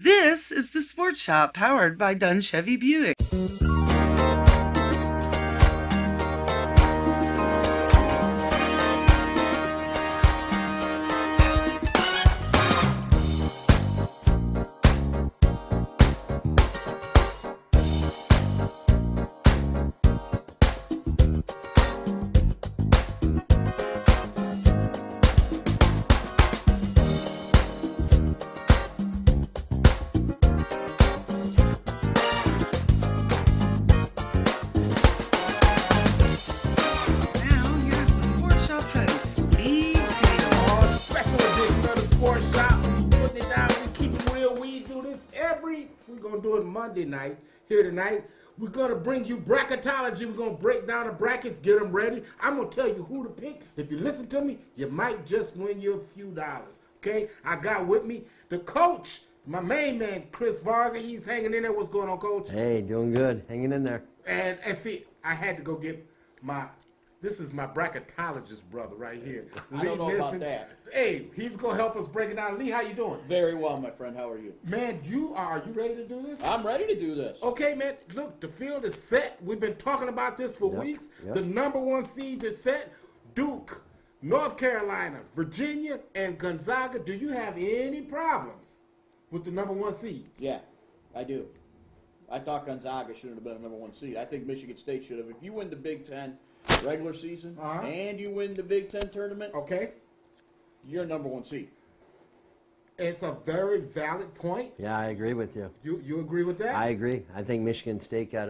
This is the Sports Shop powered by Dunn Chevy Buick. Now, here's the Sports Shop host, Steve Taylor. Special edition of the Sports Shop. We putting it down. We keep it real. We do this we're going to do it Monday night. Here tonight, we're going to bring you Bracketology. We're going to break down the brackets, get them ready. I'm going to tell you who to pick. If you listen to me, you might just win you a few dollars. Okay? I got with me the coach, my main man, Chris Varga. He's hanging in there. What's going on, Coach? Hey, doing good. Hanging in there. And see, I had to go get this is my bracketologist brother right here. I don't know about that. Hey, he's going to help us break it down. Lee, how you doing? Very well, my friend. How are you? Man, are you ready to do this? I'm ready to do this. Okay, man, look, the field is set. We've been talking about this for weeks. Yep. The number one seeds are set. Duke, North Carolina, Virginia, and Gonzaga. Do you have any problems with the number one seed? Yeah, I do. I thought Gonzaga shouldn't have been a number one seed. I think Michigan State should have. If you win the Big Ten regular season and you win the Big Ten tournament, Okay. you're number one seed. It's a very valid point. Yeah, I agree with you. You agree with that? I agree. I think Michigan State got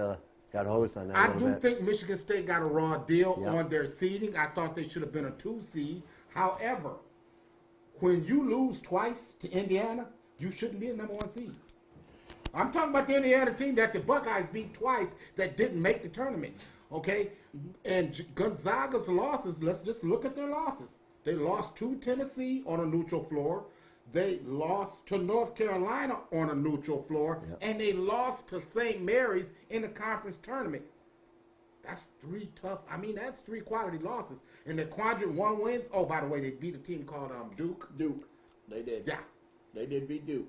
hosed on that. I a little do bit. think Michigan State got a raw deal Yep. on their seeding. I thought they should have been a 2 seed. However, when you lose twice to Indiana, you shouldn't be a number one seed. I'm talking about the Indiana team that the Buckeyes beat twice that didn't make the tournament. Okay? And Gonzaga's losses, let's just look at their losses. They lost to Tennessee on a neutral floor. They lost to North Carolina on a neutral floor. Yep. And they lost to St. Mary's in the conference tournament. That's that's 3 quality losses. And the quadrant 1 wins. Oh, by the way, they beat a team called Duke. Duke. They did. Yeah. They did beat Duke.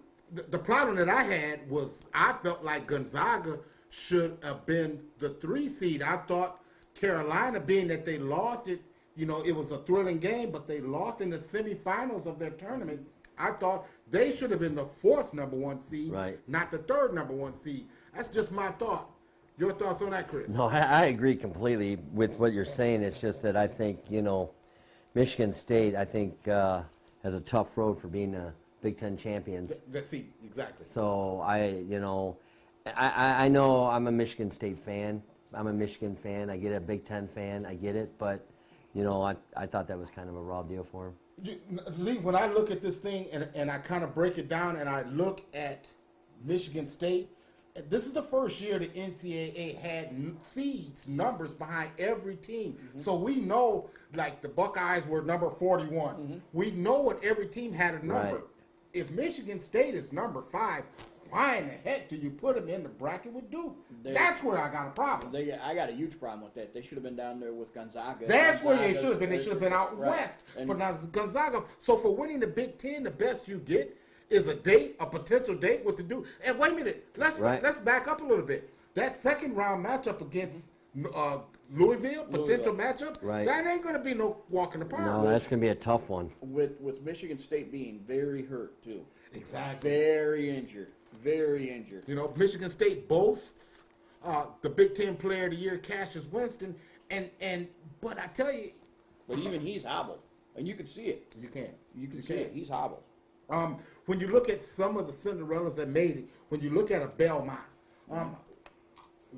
The problem that I had was I felt like Gonzaga should have been the 3 seed. I thought Carolina, being that they lost it, it was a thrilling game, but they lost in the semifinals of their tournament. I thought they should have been the 4th number one seed, Right. not the 3rd number one seed. That's just my thought. Your thoughts on that, Chris? No, I agree completely with what you're saying. It's just that I think, Michigan State, I think, has a tough road for being a Big Ten champions. That's it, exactly. So I know I'm a Michigan State fan. I'm a Michigan fan. I get a Big Ten fan. I get it. But, I thought that was kind of a raw deal for him. Lee, when I look at this thing and I kind of break it down and I look at Michigan State, this is the first year the NCAA had seeds, numbers behind every team. So we know, like, the Buckeyes were number 41. We know what every team had a number. Right. If Michigan State is number 5, why in the heck do you put them in the bracket with Duke? That's where I got a problem. I got a huge problem with that. They should have been down there with Gonzaga. That's where they should have been. They should have been out Right. west And- for now Gonzaga. So for winning the Big Ten, the best you get is a potential date with the Duke. And wait a minute, let's back up a little bit. That second round matchup against Louisville, potential matchup, Right. that ain't going to be no walk in the park. No, that's going to be a tough one. With Michigan State being very hurt, too. Exactly. Very injured. Very injured. Michigan State boasts the Big Ten Player of the Year, Cassius Winston, but I tell you, But even he's hobbled. And you can see it. you can't. You can see it. He's hobbled. When you look at some of the Cinderellas that made it, when you look at a Belmont,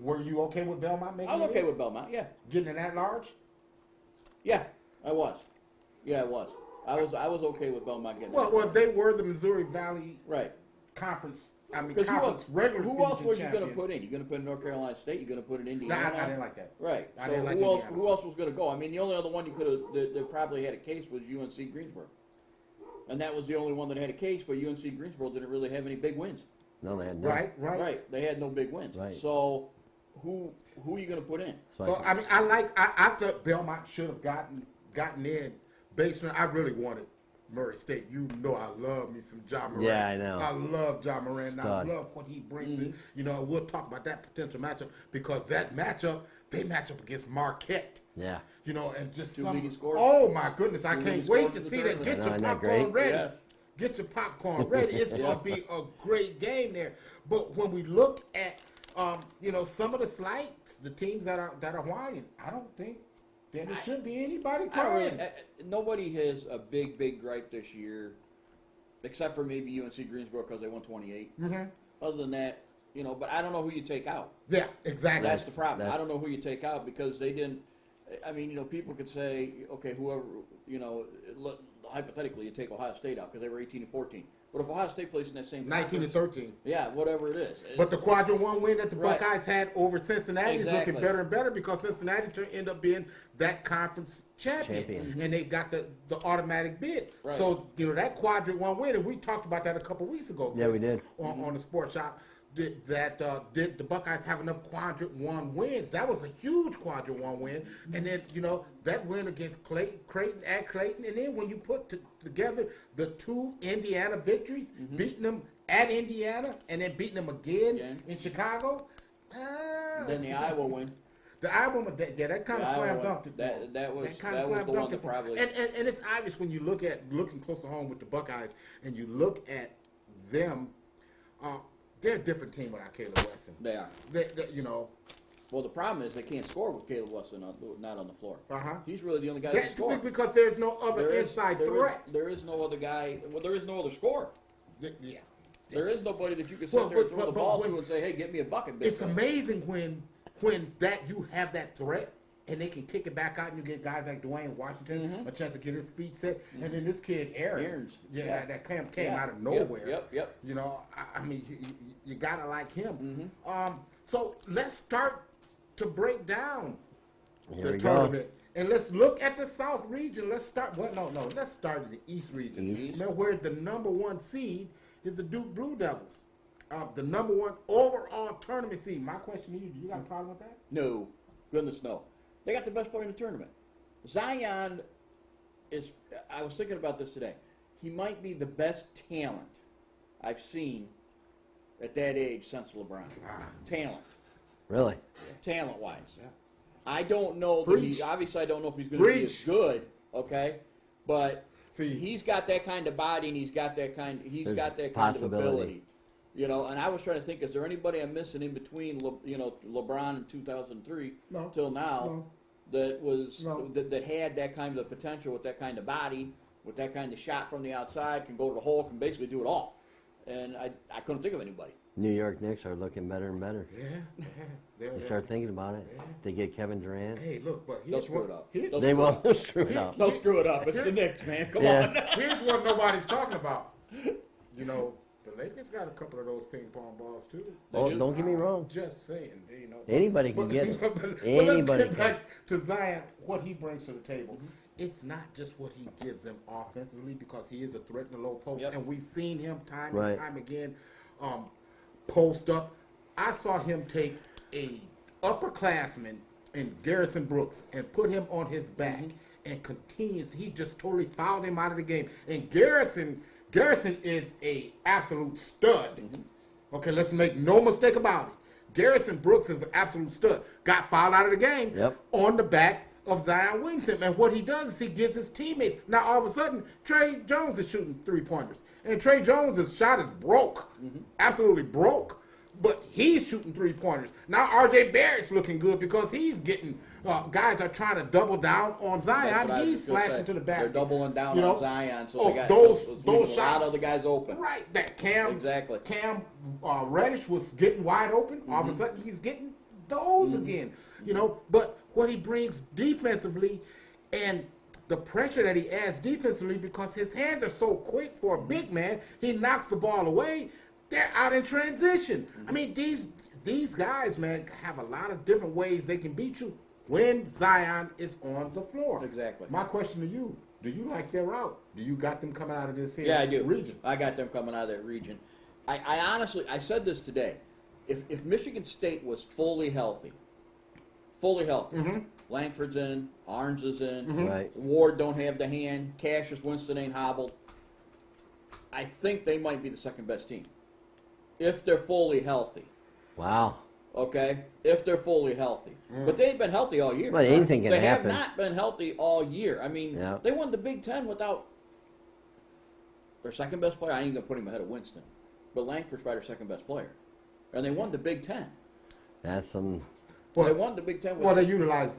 were you okay with Belmont making it? I'm okay with Belmont, yeah. Getting it that large? Yeah, I was. Yeah, I was. I was okay with Belmont getting it. Well, they were the Missouri Valley Right. Conference. Because Conference regular season who else was you champion. going to put in? You going to put in North Carolina State? You going to put in Nah, Indiana? I didn't like that. Right. I So didn't like who else? Indiana. Who else was going to go? I mean, the only other one you could have that probably had a case was UNC Greensboro, and that was the only one that had a case. But UNC Greensboro didn't really have any big wins. No, they had no. Right. They had no big wins. Right. So who are you going to put in? So I mean, I thought Belmont should have gotten in based on. I really wanted Murray State. You know I love me some Ja Morant. Yeah, I know. I love Ja Morant. And I Stud. love what he brings. In. You know, we'll talk about that potential matchup because that matchup, they match up against Marquette. Yeah. You know, and just Two leading scorers. Oh my goodness, I can't wait to see that. Get I know, your isn't that popcorn great? ready. Yes. Get your popcorn ready. It's gonna be a great game there. But when we look at you know, some of the slights, the teams that are whining, I don't think there should be anybody crying. Nobody has a big gripe this year, except for maybe UNC Greensboro because they won 28. Other than that, you know, but I don't know who you take out. Yeah, exactly. That's the problem. I don't know who you take out because they didn't. I mean, you know, people could say, okay, whoever, you know, hypothetically, you take Ohio State out because they were 18-14. But if Ohio State plays in that same 19-13. yeah, whatever it is. But the quadrant one win that the Right. Buckeyes had over Cincinnati is Exactly. looking better and better because Cincinnati end up being that conference champion. And they got the automatic bid. Right. So, you know, that quadrant one win, and we talked about that a couple weeks ago, Chris, Yeah, we did. on the Sports Shop. Did the Buckeyes have enough quadrant one wins? That was a huge quadrant one win, and then you know that win against Creighton at Creighton, and then when you put together the two Indiana victories, beating them at Indiana and then beating them again in Chicago. Then the Iowa win. The Iowa one, that kind of slam dunked it. That was kind the of slam one dunked that it. probably. And it's obvious when you looking close to home with the Buckeyes, and you look at them. They're a different team without Caleb Weston. They are. You know. Well, the problem is they can't score with Caleb Weston not on the floor. Uh-huh. He's really the only guy that can score. Because there's no other inside threat. There is no other guy. Well, there is no other scorer. Yeah. There is nobody that you can sit there and throw the ball to and say, "Hey, get me a bucket." It's amazing when that you have that threat and they can kick it back out and you get guys like Dwayne Washington a chance to get his feet set, and then this kid Aarons, that came out of nowhere. Yep. You know, I mean, you gotta like him. So let's start to break down the tournament. And let's look at the South region. Let's start. Let's start in the East region. Now, where the number one seed is the Duke Blue Devils, the number one overall tournament seed. My question to you: do you got a problem with that? No, goodness no. They got the best player in the tournament. Zion is. I was thinking about this today. He might be the best talent I've seen at that age since LeBron. Talent. Really? Talent-wise. Yeah. I don't know. Obviously, I don't know if he's going to be as good. Okay, but he's got that kind of body, and he's got that kind of ability. You know, and I was trying to think: is there anybody I'm missing in between? LeBron in 2003 till now that had that kind of potential with that kind of body, with that kind of shot from the outside, can go to the hole, can basically do it all. And I couldn't think of anybody. New York Knicks are looking better and better. Yeah. You start thinking about it. They get Kevin Durant. Hey, look, but they'll screw it up. They won't screw it up. They'll screw it up. It's the Knicks, man. Come on. Here's what nobody's talking about. You know, the Lakers got a couple of those ping pong balls too. Oh, don't get me wrong. Just saying, you know. Anybody can get it. Anybody can. Back to Zion, what he brings to the table. It's not just what he gives them offensively, because he is a threat in the low post, and we've seen him time and time again post up. I saw him take a upperclassman in Garrison Brooks and put him on his back and continues. He just totally fouled him out of the game. And Garrison is a absolute stud. Okay, let's make no mistake about it. Garrison Brooks is an absolute stud. Got fouled out of the game on the back of Zion Williamson. And what he does is he gives his teammates. Now, all of a sudden, Trey Jones is shooting three-pointers. And Trey Jones' shot is broke. Absolutely broke. But he's shooting three-pointers. Now, R.J. Barrett's looking good because he's getting guys are trying to double down on Zion. He's slashing to the basket. They're doubling down on Zion. So they got those shots. A lot of the guys open. Right. That Cam Reddish was getting wide open. All of a sudden, he's getting those again. You know, but what he brings defensively and the pressure that he adds defensively, because his hands are so quick for a big man, he knocks the ball away. They're out in transition. I mean, these guys, man, have a lot of different ways they can beat you when Zion is on the floor. Exactly. My question to you, do you like their route? Do you got them coming out of this here I do. region? I got them coming out of that region. I honestly, I said this today. If Michigan State was fully healthy, Langford's in, Arns is in, Right. Ward don't have the hand, Cassius Winston ain't hobbled. I think they might be the second best team if they're fully healthy. Wow. Okay, if they're fully healthy, but they've been healthy all year. Well, anything can happen. They have not been healthy all year. I mean, they won the Big Ten without their second best player. I ain't gonna put him ahead of Winston, but Langford's probably their second best player, and they won the Big Ten. That's some. Well, they won the Big Ten. Well, they utilized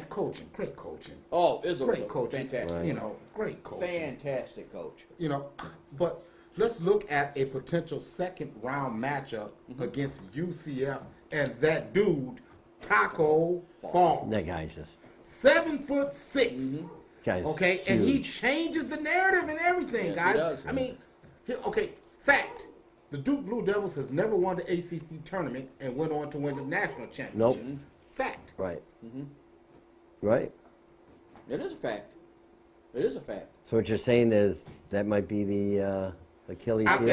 coaching, great coaching. Oh, Izzo great coaching, fantastic. Right. You know, great coaching, fantastic coach. You know, but let's look at a potential second round matchup against UCF and that dude Taco Falls. That guy's just 7'6". Guy's okay, huge. and he changes the narrative and everything, Yes, guys. he does, I mean, fact. The Duke Blue Devils has never won the ACC tournament and went on to win the national championship. Nope. Fact. Right. Right. It is a fact. It is a fact. So what you're saying is that might be the Achilles heel?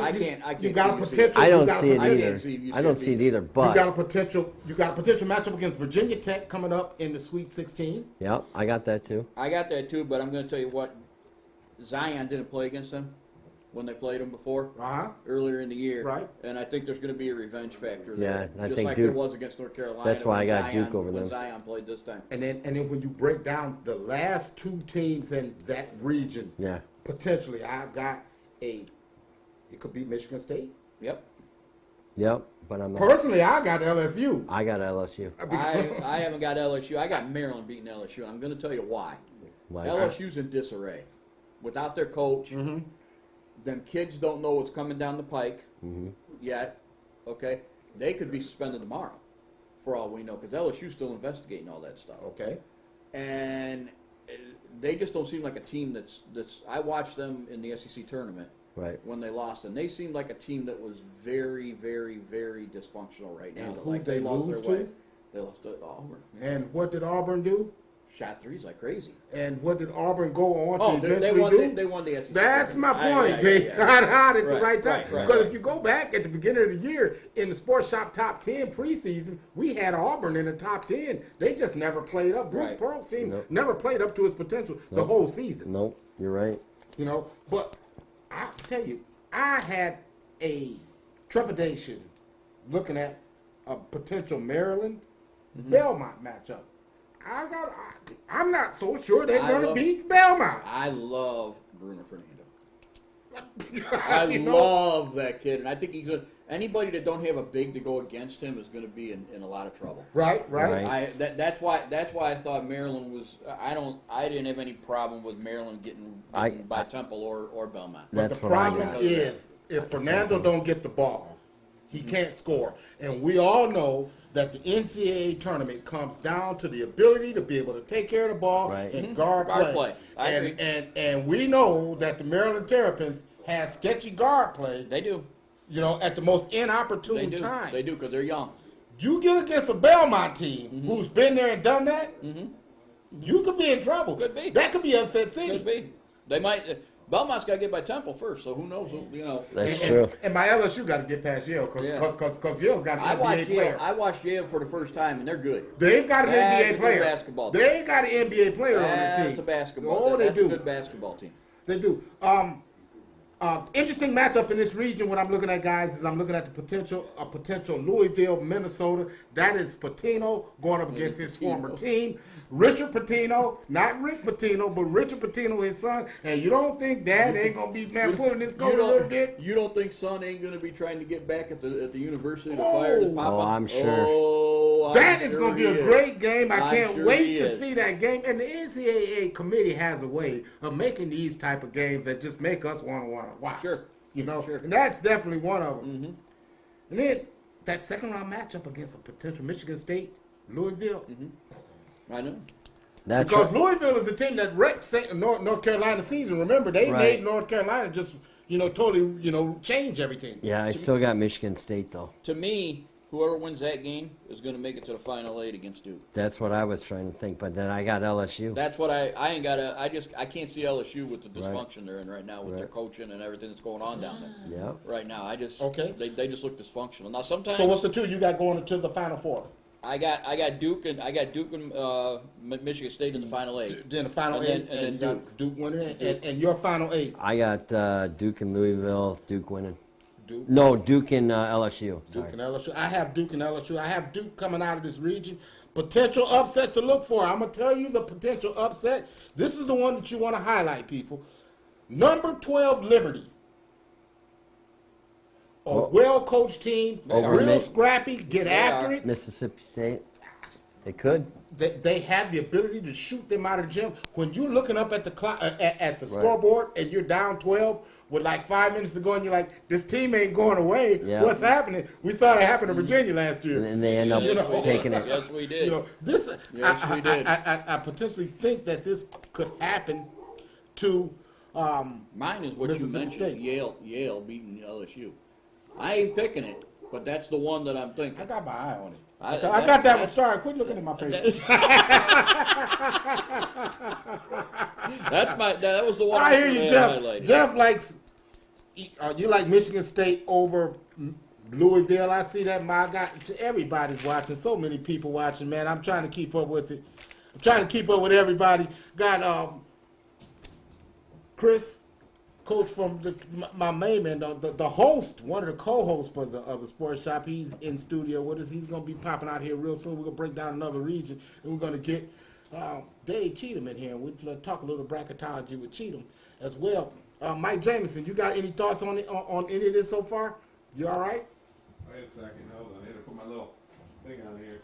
I can't. You got a potential. I don't see it I either. can't see I don't see it either. But you got a potential matchup against Virginia Tech coming up in the Sweet 16. Yeah, I got that too. I got that too, but I'm going to tell you what. Zion didn't play against them when they played them before earlier in the year, right? And I think there's going to be a revenge factor Yeah, there, I just think like Duke, there was against North Carolina. That's why I got Zion, Duke over them. when Zion played this time. And then when you break down the last two teams in that region, potentially I've got it could be Michigan State. Yep. But I'm not. Personally, I got LSU. I got LSU. I haven't got LSU. I got Maryland beating LSU, and I'm going to tell you why. LSU's in disarray. Without their coach, them kids don't know what's coming down the pike yet. Okay, they could be suspended tomorrow, for all we know, because LSU's still investigating all that stuff. Okay, and they just don't seem like a team that's. I watched them in the SEC tournament when they lost, and they seemed like a team that was very, very, very dysfunctional right now. And who like they lost lose their way. to? They lost to Auburn. And what did Auburn do? Shot threes like crazy. And what did Auburn go on to they eventually do? They won the SEC. That's my point. They got hot at the right time. Right. Because if you go back at the beginning of the year in the Sports Shop Top 10 preseason, we had Auburn in the top 10. They just never played up. Bruce Pearl's team never played up to its potential the whole season. Nope, you're right. You know, but I'll tell you, I had a trepidation looking at a potential Maryland Belmont matchup. I'm not so sure they're going to beat Belmont. I love Bruno Fernando. I love that kid, and I think he's good. Anybody that don't have a big to go against him is going to be in a lot of trouble. Right. That's why I thought Maryland was. I didn't have any problem with Maryland getting by Temple or Belmont. But the problem is if Fernando don't get the ball, he can't score, and we all know that the NCAA tournament comes down to the ability to be able to take care of the ball and guard play. And we know that the Maryland Terrapins has sketchy guard play. They do. You know, at the most inopportune times. They do because they're young. You get against a Belmont team who's been there and done that, you could be in trouble. Could be. That could be upset city. Could be. They might. Belmont's got to get by Temple first, so who knows? You know. That's true. And my LSU got to get past Yale because Yale's got an NBA player. I watched Yale for the first time, and they're good. They've got an NBA player. Basketball team. They got an NBA player on their team. That's a basketball. Oh, they do. That's a good basketball team. They do. Interesting matchup in this region. What I'm looking at, guys, is I'm looking at the potential Louisville, Minnesota. That is Pitino going up against his former team. Richard Pitino, not Rick Pitino, but Richard Pitino, his son. And you don't think Dad ain't gonna be pulling his coat a little bit? You don't think Son ain't gonna be trying to get back at the university to fire his papa? Oh, I'm sure. That is gonna be a great game. I can't wait to see that game. And the NCAA committee has a way of making these type of games that just make us want to watch. Sure. You know, and that's definitely one of them. And then that second round matchup against a potential Michigan State, Louisville. I know. Because Louisville is the team that wrecked North Carolina season. Remember, they made North Carolina just, totally, change everything. Yeah, I still got Michigan State, though. To me, whoever wins that game is going to make it to the Final Eight against Duke. That's what I was trying to think, but then I got LSU. That's what I ain't got I can't see LSU with the dysfunction they're in right now with their coaching and everything that's going on down there. Yeah. Right now, Okay. They just look dysfunctional. Now, sometimes. So what's the two you got going into the Final Four? I got Duke and Michigan State in the final 8. Then the final 8, and then Duke winning, and your final 8. I got Duke and Louisville, Duke winning. Duke. No, Duke and LSU. Duke and LSU. I have Duke and LSU. I have Duke coming out of this region. Potential upsets to look for. I'm going to tell you the potential upset. This is the one that you want to highlight, people. Number 12, Liberty. A well-coached team, real scrappy, get after it. Mississippi State. They could. They have the ability to shoot them out of the gym. When you're looking up at the clock, at the scoreboard and you're down 12 with like 5 minutes to go, and you're like, this team ain't going away. Yeah. What's happening? We saw that happen to Virginia last year. And they end up taking it. Yes, we did. This. Yes, we did. I potentially think that this could happen to. Mine is what Mississippi you mentioned. State. Yale beating LSU. I ain't picking it, but that's the one that I'm thinking. I got my eye on it. I got that one started. Quit looking at my papers. That was the one. I hear you, Jeff. Highlighted. Jeff likes. You like Michigan State over Louisville. I see that. My God, everybody's watching. So many people watching, man. I'm trying to keep up with it. I'm trying to keep up with everybody. Got Chris, coach from my main man, the host, one of the co-hosts for the Sports Shop. He's in studio with us. He's going to be popping out here real soon. We're going to break down another region, and we're going to get Dave Cheatham in here, and we'll talk a little bracketology with Cheatham as well. Mike Jameson, you got any thoughts on any of this so far? You all right? Wait a second. Hold on. I need to put my little thing on here.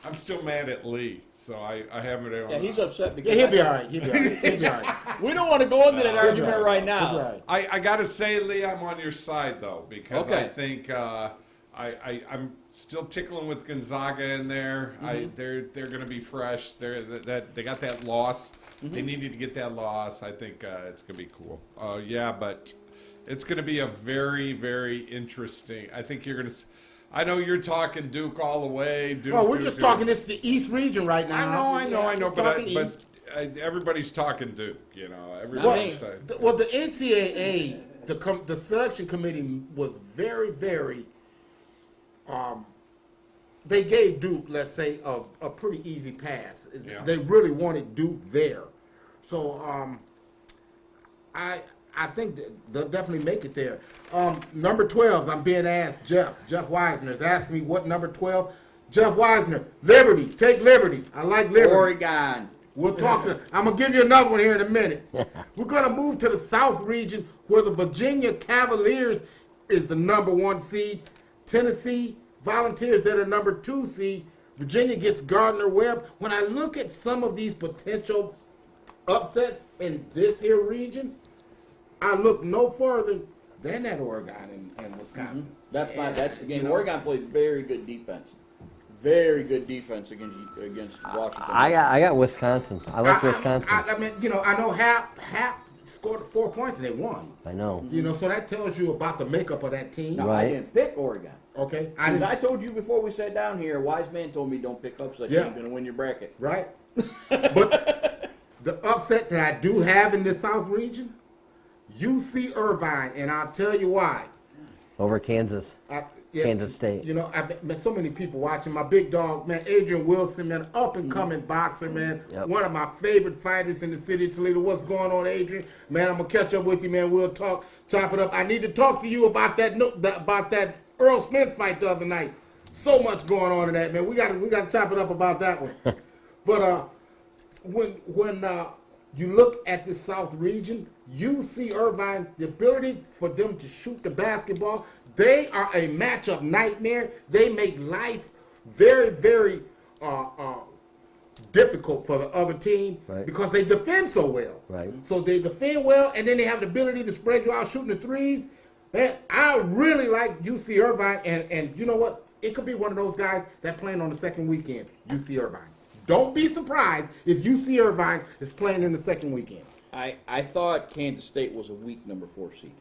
I'm still mad at Lee, so I haven't. Yeah, he's upset because he'll be all right. He'll be all right. We don't want to go into that argument right now. I gotta say, Lee, I'm on your side though, because I think I'm still tickling with Gonzaga in there. They're going to be fresh. They got that loss. They needed to get that loss. I think it's going to be cool. But it's going to be a very, very interesting. I think you're going to. I know you're talking Duke all the way. We're just talking. It's the East region right now. I know. But everybody's talking Duke. Everybody's talking. Well, the NCAA, the selection committee was very, very. They gave Duke, let's say, a pretty easy pass. Yeah. They really wanted Duke there, so I think they'll definitely make it there. Number 12, I'm being asked. Jeff Weisner is asking me what number 12. Jeff Weisner, Liberty, take Liberty. I like Liberty. Oregon. We'll talk to. I'm gonna give you another one here in a minute. We're gonna move to the South region where the Virginia Cavaliers is the number 1 seed. Tennessee Volunteers, they're the number 2 seed. Virginia gets Gardner-Webb. When I look at some of these potential upsets in this here region, I look no further than that Oregon and Wisconsin. That's again. Oregon played very good defense. Very good defense against Washington. I got Wisconsin. I like Wisconsin. I mean, I know Hap scored 4 points and they won. I know. So that tells you about the makeup of that team. No, right. I didn't pick Oregon. Okay. I told you before we sat down here, a wise man told me don't pick upset. You ain't going to win your bracket. Right. But the upset that I do have in the South region, UC Irvine, and I'll tell you why. Over Kansas. Kansas State. I've met so many people watching. My big dog, man, Adrian Wilson, man, up-and-coming boxer, man. Yep. One of my favorite fighters in the city of Toledo. What's going on, Adrian? Man, I'm going to catch up with you, man. We'll chop it up. I need to talk to you about that Earl Smith fight the other night. So much going on in that, man. We got to chop it up about that one. But when you look at the South region, UC Irvine, the ability for them to shoot the basketball, they are a matchup nightmare. They make life very, very difficult for the other team because they defend so well. Right. So they defend well, and then they have the ability to spread you out shooting the threes. Man, I really like UC Irvine, and you know what? It could be one of those guys that playing on the second weekend, UC Irvine. Don't be surprised if UC Irvine is playing in the second weekend. I thought Kansas State was a weak number 4 seed.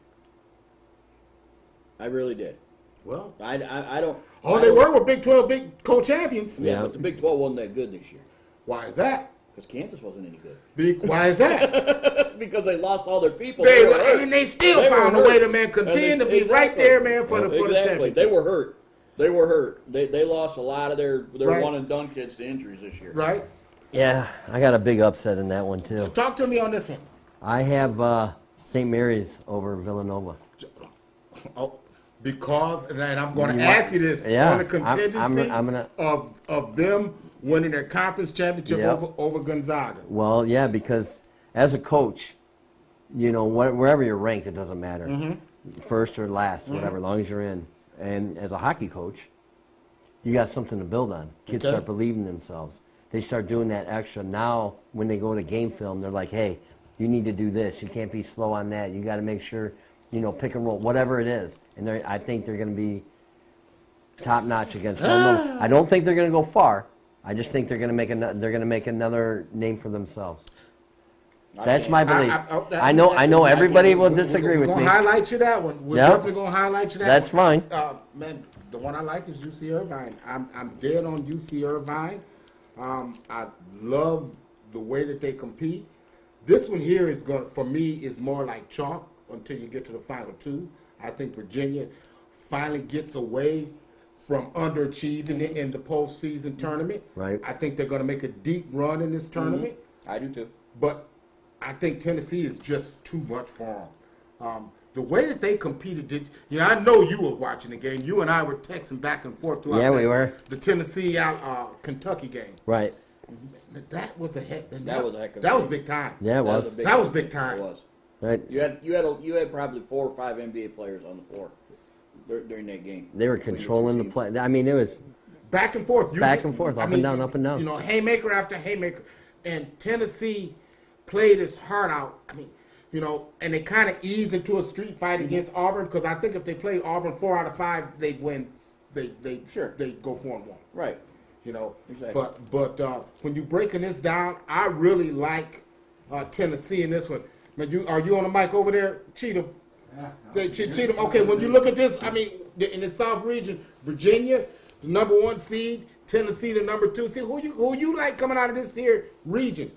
I really did. Well, I don't. They were Big 12 big co-champions. Yeah, but the Big 12 wasn't that good this year. Why is that? Because Kansas wasn't any good. Why is that? Because they lost all their people. And they still found a way to, man, continue to be right there, man, for the championship. They were hurt. They were hurt. They lost a lot of their Right. one and done kids to injuries this year. Right? Yeah, I got a big upset in that one too. Talk to me on this one. I have St. Mary's over Villanova. Oh, because, and I'm going to ask you this, Yeah, on the contingency I'm gonna, of them winning their conference championship Yep. over Gonzaga. Well, yeah, because as a coach, you know, wherever you're ranked, it doesn't matter. First or last, whatever, as long as you're in. And as a hockey coach, you got something to build on. Kids start believing themselves. They start doing that extra. Now, when they go to game film, they're like, hey, you need to do this. You can't be slow on that. You got to make sure, you know, pick and roll, whatever it is. And I think they're going to be top notch against Villanova. I don't think they're going to go far. I just think they're going to make another name for themselves. That's my belief. I know everybody will disagree with me. We're going to highlight you that one. We're definitely going to highlight you that That's one. fine. Man, the one I like is UC Irvine. I'm dead on UC Irvine. I love the way that they compete. This one here is going, for me, is more like chalk until you get to the final two. I think Virginia finally gets away from underachieving in the postseason tournament. Right. I think they're going to make a deep run in this tournament. I do too. But I think Tennessee is just too much for them. The way that they competed, I know you were watching the game. You and I were texting back and forth throughout we were. The Tennessee Kentucky game. Right. That was a heck. That was a heck of a That was game. big time. Yeah, it was. That was big time. It was. Right. You had probably 4 or 5 NBA players on the floor during that game. They were controlling the play. I mean, it was back and forth. Back and forth, up and down, up and down. You know, haymaker after haymaker. And Tennessee played his heart out. I mean, you know, and they kind of eased into a street fight against Auburn, because I think if they played Auburn 4 out of 5, they'd win. They'd go 4-1. Right. You know, Exactly. but when you're breaking this down, I really like Tennessee in this one. Now, are you on the mic over there, Cheatham? Yeah. Cheatham. Okay, when you look at this, I mean, in the South region, Virginia, the number 1 seed, Tennessee, the number 2 seed. Who you like coming out of this here region?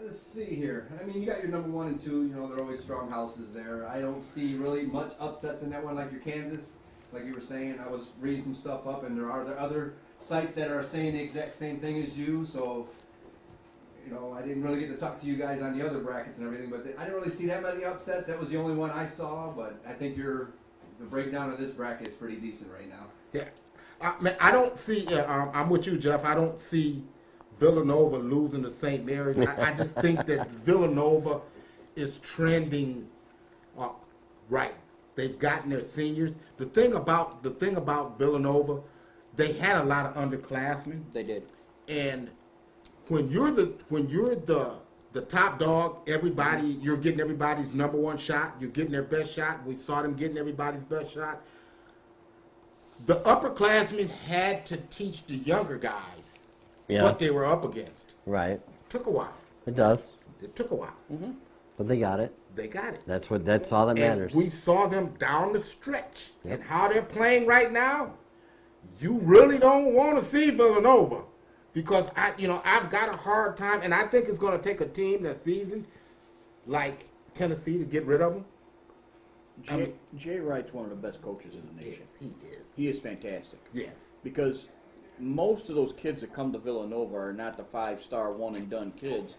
Let's see here. I mean, you got your number 1 and 2. You know, they're always strong houses there. I don't see really much upsets in that one, like your Kansas, like you were saying. I was reading some stuff up, and there are other sites that are saying the exact same thing as you. So, you know, I didn't really get to talk to you guys on the other brackets and everything, but I didn't really see that many upsets. That was the only one I saw. But I think the breakdown of this bracket is pretty decent right now. Yeah, I don't see. I'm with you, Jeff. I don't see Villanova losing to St. Mary's. I just think that Villanova is trending right. They've gotten their seniors. The thing about Villanova, they had a lot of underclassmen. They did. And when you're the top dog, you're getting everybody's number 1 shot. You're getting their best shot. We saw them getting everybody's best shot. The upperclassmen had to teach the younger guys what they were up against. right. Took a while. It does. It took a while. But they got it. They got it. That's all that matters. And we saw them down the stretch. And how they're playing right now, you really don't want to see Villanova. Because I've got a hard time, and I think it's going to take a team that's seasoned like Tennessee to get rid of them. Jay Wright's one of the best coaches in the nation. Yes, he is. He is fantastic. Yes. Because most of those kids that come to Villanova are not the 5-star one-and-done kids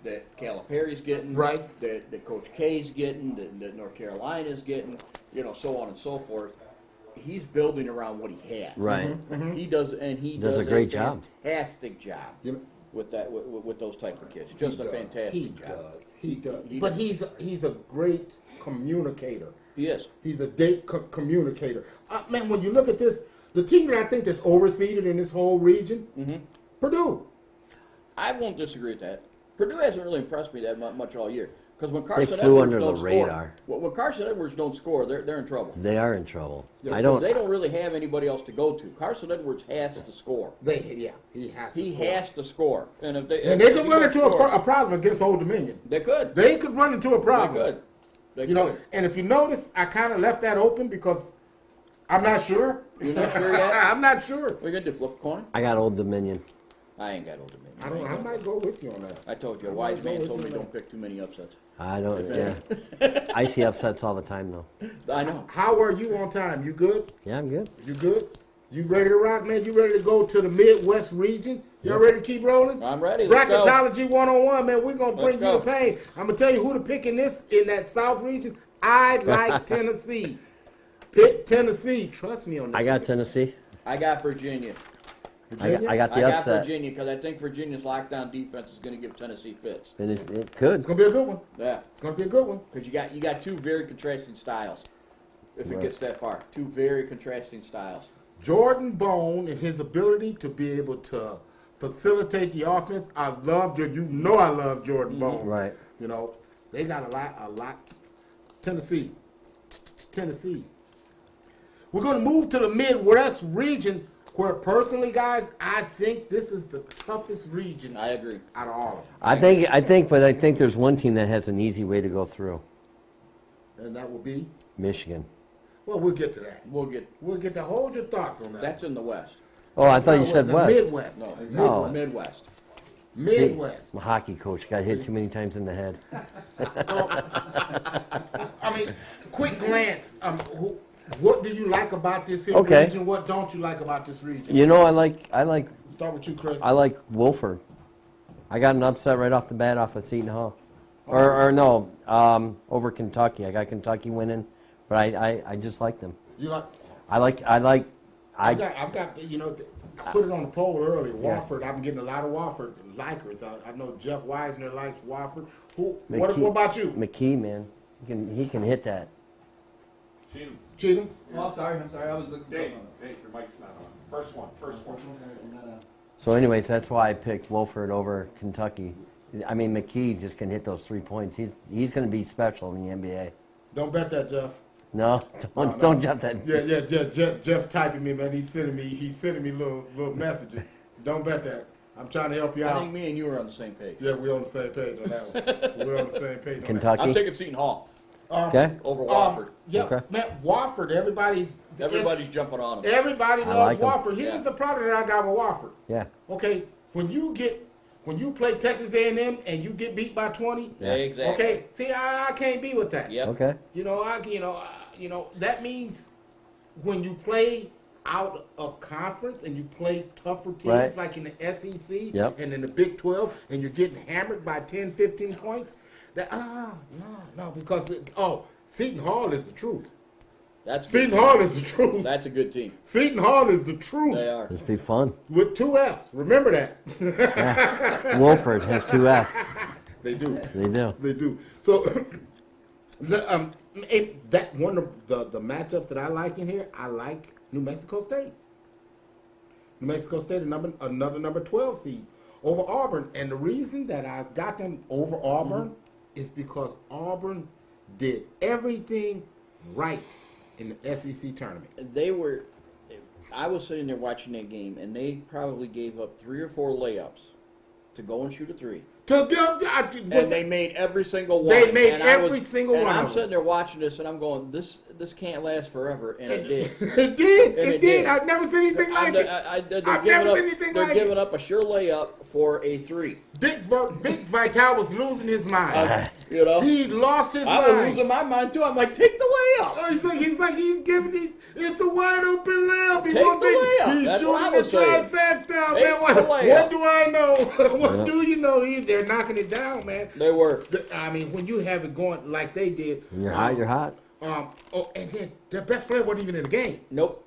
that Calipari's getting, right? That Coach K's getting, that North Carolina's getting, so on and so forth. He's building around what he has. Right. He does a great job. Fantastic job with those type of kids. Just a fantastic job. He does. But he's a great communicator. He is. He's a communicator. Man, when you look at this, the team that I think that's overseeded in this whole region, Purdue. I won't disagree with that. Purdue hasn't really impressed me that much all year. Because when Carson flew Edwards under don't the score, radar. when Carson Edwards don't score, they're in trouble. They are in trouble. Yeah, I don't. They don't really have anybody else to go to. Carson Edwards has to score. He has to He score. has to score. And if they could run into a problem against Old Dominion. They could. They could run into a problem. They could. And if you notice, I kind of left that open because I'm not sure. You're not sure yet? I'm not sure. What are you going to do, flip a coin? I got Old Dominion. I ain't got Old Dominion. I might go with you on that. I told you, a wise man told me don't pick too many upsets. I don't. Yeah. I see upsets all the time, though. I know. How are you on time? You good? Yeah, I'm good. You good? You ready to rock, man? You ready to go to the Midwest region? Y'all ready to keep rolling? I'm ready. Let's Bracketology 101, man. We're going to bring Let's you the pain. I'm going to tell you who to pick in that South region. I like Tennessee. Pick Tennessee. Trust me on this. I got Tennessee. I got Virginia. I got the upset. upset. Virginia because I think Virginia's lockdown defense is going to give Tennessee fits. And it could. It's going to be a good one. Yeah. It's going to be a good one. Because you got two very contrasting styles. If it gets that far. Two very contrasting styles. Jordan Bone and his ability to be able to facilitate the offense. I love Jordan. I love Jordan Bone. Right. They got a lot. Tennessee. We're going to move to the Midwest region where, personally, guys, I think this is the toughest region. I agree. Out of all of them. I think there's one team that has an easy way to go through. And that will be? Michigan. Well, we'll get to that. We'll get to hold your thoughts on that. That's in the West. Oh, I thought you said West. Midwest. No, Midwest. Midwest. My hockey coach got hit too many times in the head. I mean, quick glance. What do you like about this region? What don't you like about this region? I like. Start with you, Chris. I like Wolford. I got an upset right off the bat off of Seton Hall, over Kentucky. I got Kentucky winning, but I just like them. You like? I've got I put it on the poll earlier. Wofford. I'm getting a lot of Wofford likers. I know Jeff Wisner likes Wofford. What about you? McKee, man, he can hit that. Cheatham. Oh, I'm sorry. I was looking. Dave, your mic's not on. First one. So, anyways, that's why I picked Wolford over Kentucky. I mean, McKee just can hit those 3 points. He's going to be special in the NBA. Don't bet that, Jeff. No, don't jump that. Yeah. Jeff's typing me, man. He's sending me little messages. Don't bet that. I'm trying to help you out. I think me and you are on the same page. Yeah, we're on the same page on that one. We're on the same page. Kentucky. I'm taking Seton Hall. Okay. Over Wofford. Yeah, Okay. Man, Wofford. Everybody's jumping on him. Everybody loves Wofford. Here's the problem that I got with Wofford. Yeah. Okay, when you play Texas A&M and you get beat by 20. Yeah, exactly. Okay, see, I can't be with that. Yep. Okay. That means when you play out of conference and you play tougher teams like in the SEC and in the Big 12 and you're getting hammered by 10, 15 points, because Seton Hall is the truth. Seton Hall is the truth. That's a good team. Seton Hall is the truth. They are. This will be fun. With 2 F's. Remember that. Yeah. Wolford has 2 F's. They do. They do. So, that one of the matchups that I like in here, I like New Mexico State. New Mexico State, another number 12 seed over Auburn. And the reason that I got them over Auburn is because Auburn did everything right in the SEC tournament. I was sitting there watching that game, and they probably gave up 3 or 4 layups to go and shoot a 3. And they made every single one. They made every single one. And I'm sitting there watching this, and I'm going, this can't last forever, and it did. It did. I've never seen anything like it. I've never seen anything like it. They're giving up a sure layup for a 3. Vic Vitale was losing his mind. He lost his mind. I was losing my mind too. I'm like, take the layup. He's giving it. It's a wide open layup. Take the layup. He's That's what I shooting was saying. trifecta. Take the layup. What do I know? What do you know? They're knocking it down, man. They were. I mean, when you have it going like they did. When you're hot, you're hot. And then their best player wasn't even in the game. Nope.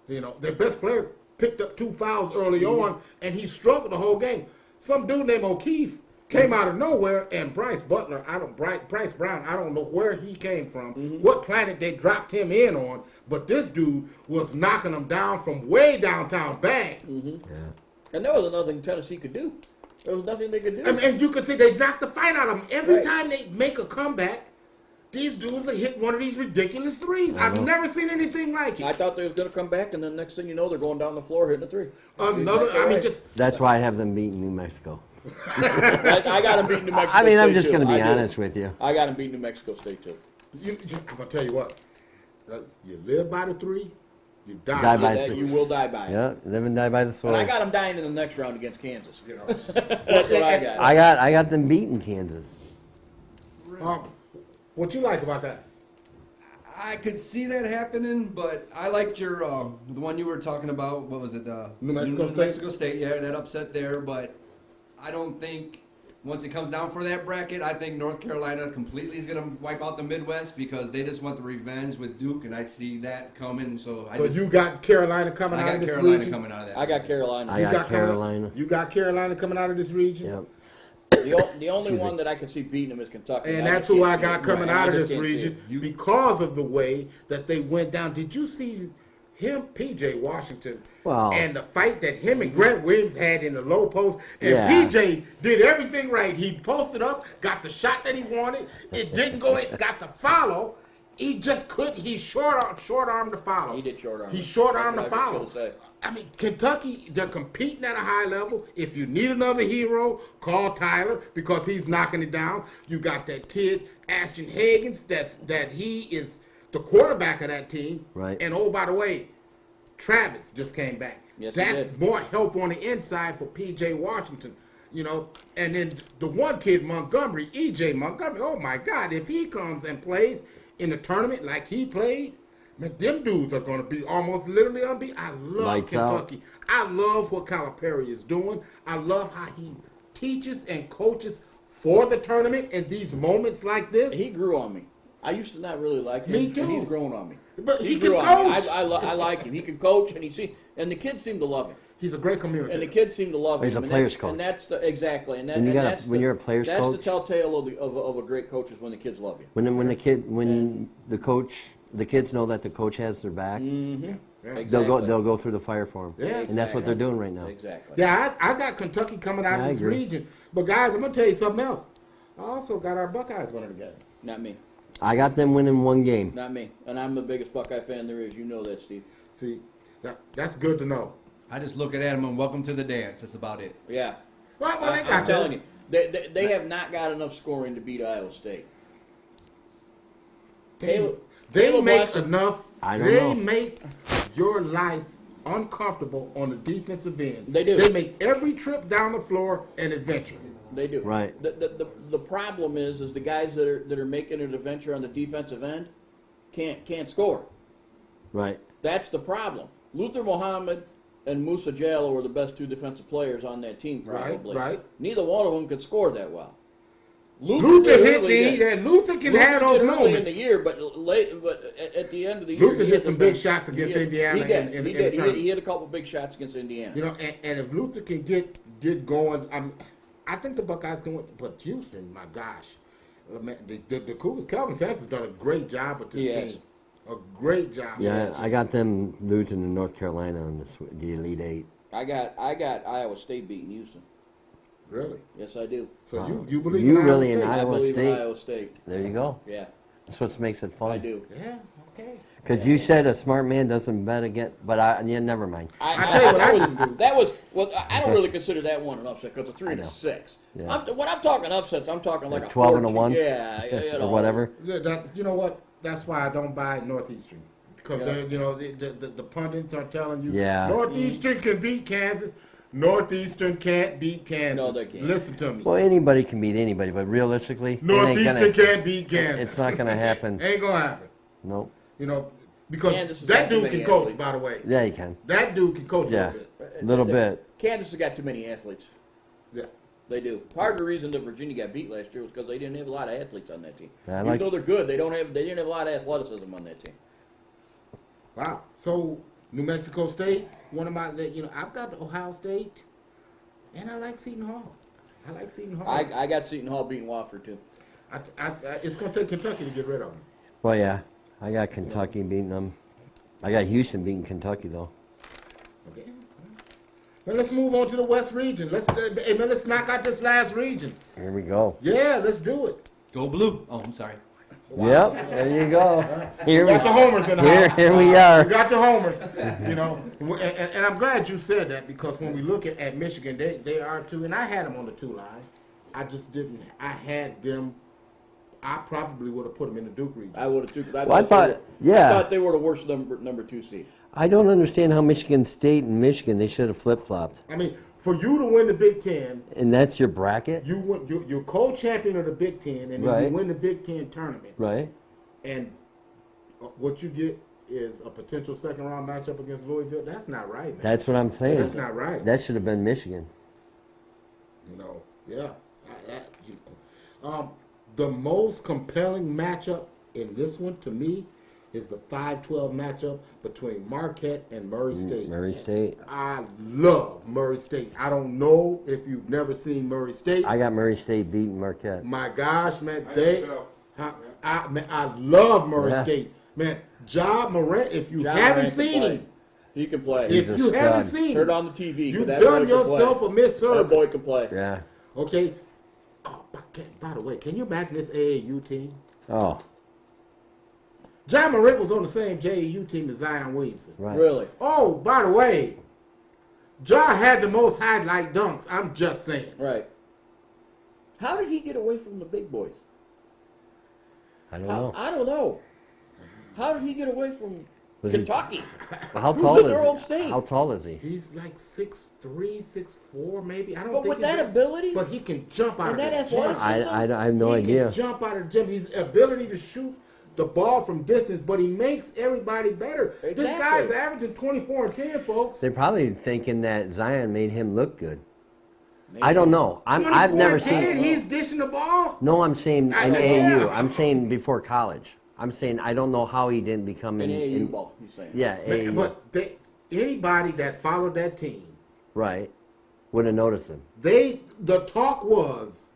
Their best player picked up 2 fouls early on, and he struggled the whole game. Some dude named O'Keefe came out of nowhere, and Bryce Brown, I don't know where he came from, what planet they dropped him in on, but this dude was knocking them down from way downtown. Bang. Yeah. And there was nothing Tennessee could do. There was nothing they could do. And you could see they knocked the fight out of them. Every time they make a comeback, these dudes are hitting one of these ridiculous 3s. I've never seen anything like it. I thought they was going to come back, and then next thing you know, they're going down the floor hitting a 3. That's why I have them beating New Mexico. I got them beating New Mexico State, I'm just going to be I honest with you. I got them beating New Mexico State, too. I'm going to tell you what. You live by the 3, you die by the 3. You will die by it. Yeah, live and die by the sword. And I got them dying in the next round against Kansas. That's what I got. I got them beating Kansas. What you like about that? I could see that happening, but I liked your the one you were talking about. What was it? New Mexico State. Mexico State. Yeah, that upset there, but I don't think once it comes down for that bracket, I think North Carolina completely is going to wipe out the Midwest because they just want the revenge with Duke, and I see that coming. So you got Carolina coming out of this region? I got Carolina coming out of that. I got Carolina. I got Carolina. You got Carolina coming out of this region? Yep. The only one that I can see beating them is Kentucky. And that's who I got coming out of this region because of the way that they went down. Did you see him, P.J. Washington, and the fight that him and Grant Williams had in the low post? And P.J. did everything right. He posted up, got the shot that he wanted. It didn't go in, got the follow. He just couldn't. He short-armed the follow. He did short-arm. He short-armed the follow. I mean, Kentucky, they're competing at a high level. If you need another hero, call Tyler because he's knocking it down. You got that kid, Ashton Higgins, that he is the quarterback of that team. Right. And oh, by the way, Travis just came back. Yes, that's more help on the inside for P.J. Washington. You know, and then the one kid, Montgomery, E.J. Montgomery, oh my God, if he comes and plays in the tournament like he played, man, them dudes are going to be almost literally unbeaten. I love Lights Kentucky. out. I love what Calipari is doing. I love how he teaches and coaches for the tournament in these moments like this. He grew on me. I used to not really like him. Me too. And he's grown on me. But he grew can on me. coach. I like him. He can coach, and the kids seem to love him. He's a great communicator. And the kids seem to love him. He's a player's coach. And that's exactly. And when you're a player's coach, that's the telltale of a great coach is when the kids love you. When the kids know that the coach has their back. Mm-hmm. Yeah. They'll go through the fire for him. Yeah, and that's what they're doing right now. Exactly. Yeah, I got Kentucky coming out of this region. But guys, I'm gonna tell you something else. I also got our Buckeyes winning the game. Not me. I got them winning one game. Not me. And I'm the biggest Buckeye fan there is. You know that, Steve. See, that's good to know. I just look at them and welcome to the dance. That's about it. Yeah. Well, I'm telling you, they have not got enough scoring to beat Iowa State. They make enough. I don't They know. make your life uncomfortable on the defensive end. They do. They make every trip down the floor an adventure. They do. Right. The problem is the guys that are making an adventure on the defensive end can't score. Right. That's the problem. Luther Muhammad and Musa Jallow were the best two defensive players on that team, probably. Right. Neither one of them could score that well. Luther can have those moments in the year, but at the end of the year, Luther hit some big shots against Indiana. He hit a couple big shots against Indiana. You know, and if Luther can get going, I think the Buckeyes can win. But Houston, my gosh, the Cougars, Kelvin Sampson's done a great job with this team. A great job. Yeah, I got them losing to North Carolina in the Elite Eight. I got Iowa State beating Houston. Really? Yes, I do. So you believe in Iowa State? In Iowa I believe State? in Iowa State. There you go. Yeah. That's what makes it fun. I do. Yeah. Okay. Because you said a smart man doesn't bet again, but never mind. I tell you what I wouldn't do. That was I don't really consider that one an upset because it's 3-6. Yeah. When I'm talking upsets, I'm talking like a 12 14. and a 1. Yeah, you know. Or whatever. You know what? That's why I don't buy Northeastern. Because the pundits are telling you Northeastern can beat Kansas. Northeastern can't beat Kansas. No, they can't. Listen to me. Well, anybody can beat anybody, but realistically, Northeastern can't beat Kansas. It's not going to happen. Ain't going to happen. Nope. You know, because Kansas has that got too dude many can coach, athletes. by the way. Yeah, he can. That dude can coach Yeah, a little bit. a little bit. Kansas has got too many athletes. Yeah. They do. Part of the reason that Virginia got beat last year was because they didn't have a lot of athletes on that team. Yeah, Even though they're good, they didn't have a lot of athleticism on that team. Wow. So New Mexico State, one of my, I've got Ohio State, and I like Seton Hall. I got Seton Hall beating Wofford too. It's going to take Kentucky to get rid of them. Well, yeah. I got Kentucky beating them. I got Houston beating Kentucky, though. Okay. Well, let's move on to the West region. Let's knock out this last region. Here we go. Yeah, let's do it. Go blue. Oh, I'm sorry. Wow. Yep, there you go. We got the homers in the house. Here we are. We got the homers. And I'm glad you said that because when we look at Michigan, they are too. And I had them on the 2 line. I just didn't. I had them. I probably would have put them in the Duke region. I would have too. I thought they were the worst number 2 seed. I don't understand how Michigan State and Michigan, they should have flip-flopped. I mean, for you to win the Big Ten. And that's your bracket? You're co-champion of the Big Ten, and then you win the Big Ten tournament. Right. And what you get is a potential second-round matchup against Louisville. That's not right, man. That's what I'm saying. That's not right. That should have been Michigan. Yeah. The most compelling matchup in this one, to me, is the 5-12 matchup between Marquette and Murray State. Murray State. I love Murray State. I don't know if you've never seen Murray State. I got Murray State beating Marquette. My gosh, man, I love Murray State. Man, Ja Morant, if you haven't seen him, he can play. If you haven't seen him, heard on the TV. You've done yourself a misservice. That boy can play. Yeah. Okay. Oh, by the way, can you imagine this AAU team? Oh. Ja Morant was on the same JAU team as Zion Williamson. Right. Really? Oh, by the way, Ja had the most highlight dunks. I'm just saying. Right. How did he get away from the big boys? I don't know. I don't know. How did he get away from Kentucky? How Who's tall in is their he? own state? How tall is he? He's like 6'3", 6'4", maybe. I don't But think with that ability? But he can jump out And of that the gym. athleticism? I have no idea. He can jump out of the gym. His ability to shoot the ball from distance, but he makes everybody better. Exactly. This guy's averaging 24 and 10, folks. They're probably thinking that Zion made him look good. I don't know. I've never 24 and 10, seen. he's dishing the ball. No, I'm saying in Yeah. AAU. I'm saying before college. I'm saying I don't know how he didn't become In AAU ball, he's saying. Yeah, AAU. But anybody that followed that team, Right. Wouldn't have noticed him. the talk was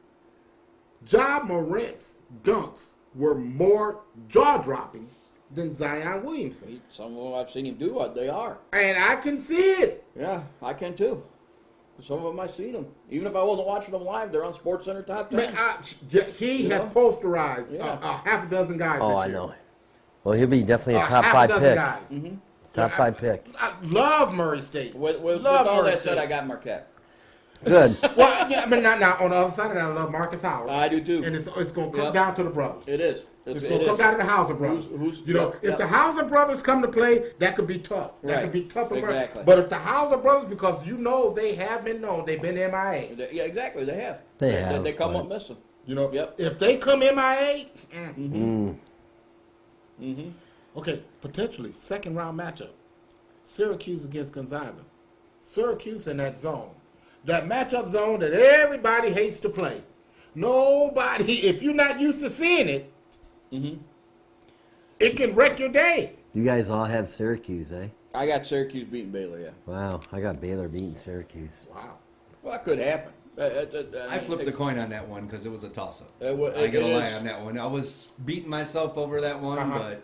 Ja Morant's dunks were more jaw-dropping than Zion Williamson. Some of them I've seen him do, they are. And I can see it. Yeah, I can too. Some of them I've seen them. Even if I wasn't watching them live, they're on SportsCenter Top 10. Man, he has posterized a half a dozen guys Oh, this I year. know. Well, he'll be definitely a top half 5 a dozen pick. guys. Mm-hmm. Top 5 pick. I love Murray State. With love all Murray that said, State. I got Marquette. Good. Well, yeah, I mean, now on the other side of that, I love Marcus Howard. I do too. And it's going to come down to the brothers. It is. It's going to come down to the Hauser brothers. If the Hauser brothers come to play, that could be tough. That could be tough for Exactly. But if the Hauser brothers, because they have been known, they've been MIA. Yeah, exactly. They have. They have, They come but- up missing. If they come MIA, Mm-hmm. okay, potentially second round matchup. Syracuse against Gonzaga. Syracuse in that zone. That matchup zone that everybody hates to play. Nobody, if you're not used to seeing it, it can wreck your day. You guys all have Syracuse, eh? I got Syracuse beating Baylor, yeah. Wow. I got Baylor beating Syracuse. Wow. Well, that could happen. I flipped a coin on that one because it was a toss-up. I It gotta lie is. on that one. I was beating myself over that one, but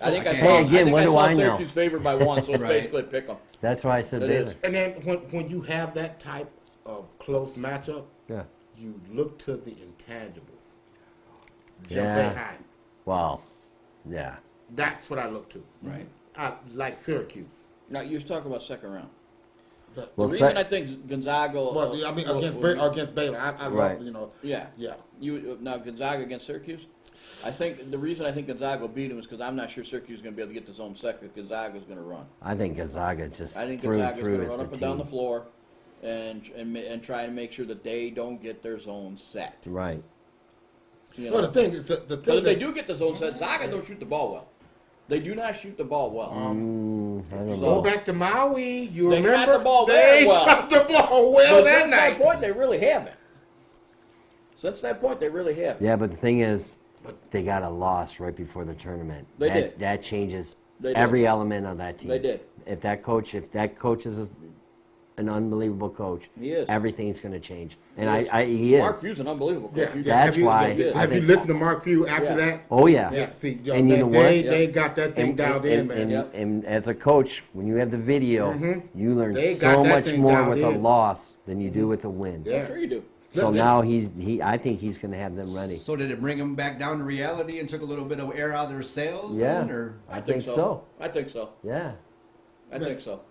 I think I Hey, saw, again, what do I know? Syracuse favored by 1, so it's Right. basically pick them. That's why I said It Baylor. is. And then when you have that type of close matchup, Yeah. you look to the intangibles. Jump Yeah. behind. Wow. Yeah. That's what I look to. right. I like Syracuse. Now, you was talking about second round. The Well, reason I think Gonzaga. Well, I mean, against Baylor, I Right. love, Yeah. yeah. Now Gonzaga against Syracuse. I think the reason I think Gonzaga will beat him is because I'm not sure Syracuse is going to be able to get the zone second. Gonzaga is going to run. I think Gonzaga just I think through and Gonzaga is through going to is run the up and down the team. floor, and try and make sure that they don't get their zone set. Right. Well, the thing is, the Because thing if they that- do get the zone set, Zaga don't shoot the ball well. They do not shoot the ball well. I don't Go know. back to Maui. You They remember? shot the ball they very well. shot the ball well But that since night. that point, they really haven't. Since that point, they really have. Yeah, but the thing is, they got a loss right before the tournament. They that, did. That changes They did. every element of that team. They did. If that coach is an unbelievable coach, He is. everything's going to change. And He he is. Mark Few's an unbelievable coach. Yeah, That's have you, why Have I you think- listened to Mark Few after Yeah. that? Oh yeah. Yeah. See, And you know they what? got that thing dialed in, man. And as a coach, when you have the video, you learn They got so that much thing more dialed with a in. loss than you do with a win. Yeah. I'm sure you do. So now I think he's going to have them ready. So did it bring them back down to reality and took a little bit of air out of their sails? Yeah. Then, or I think so. I think so. Yeah. I think so.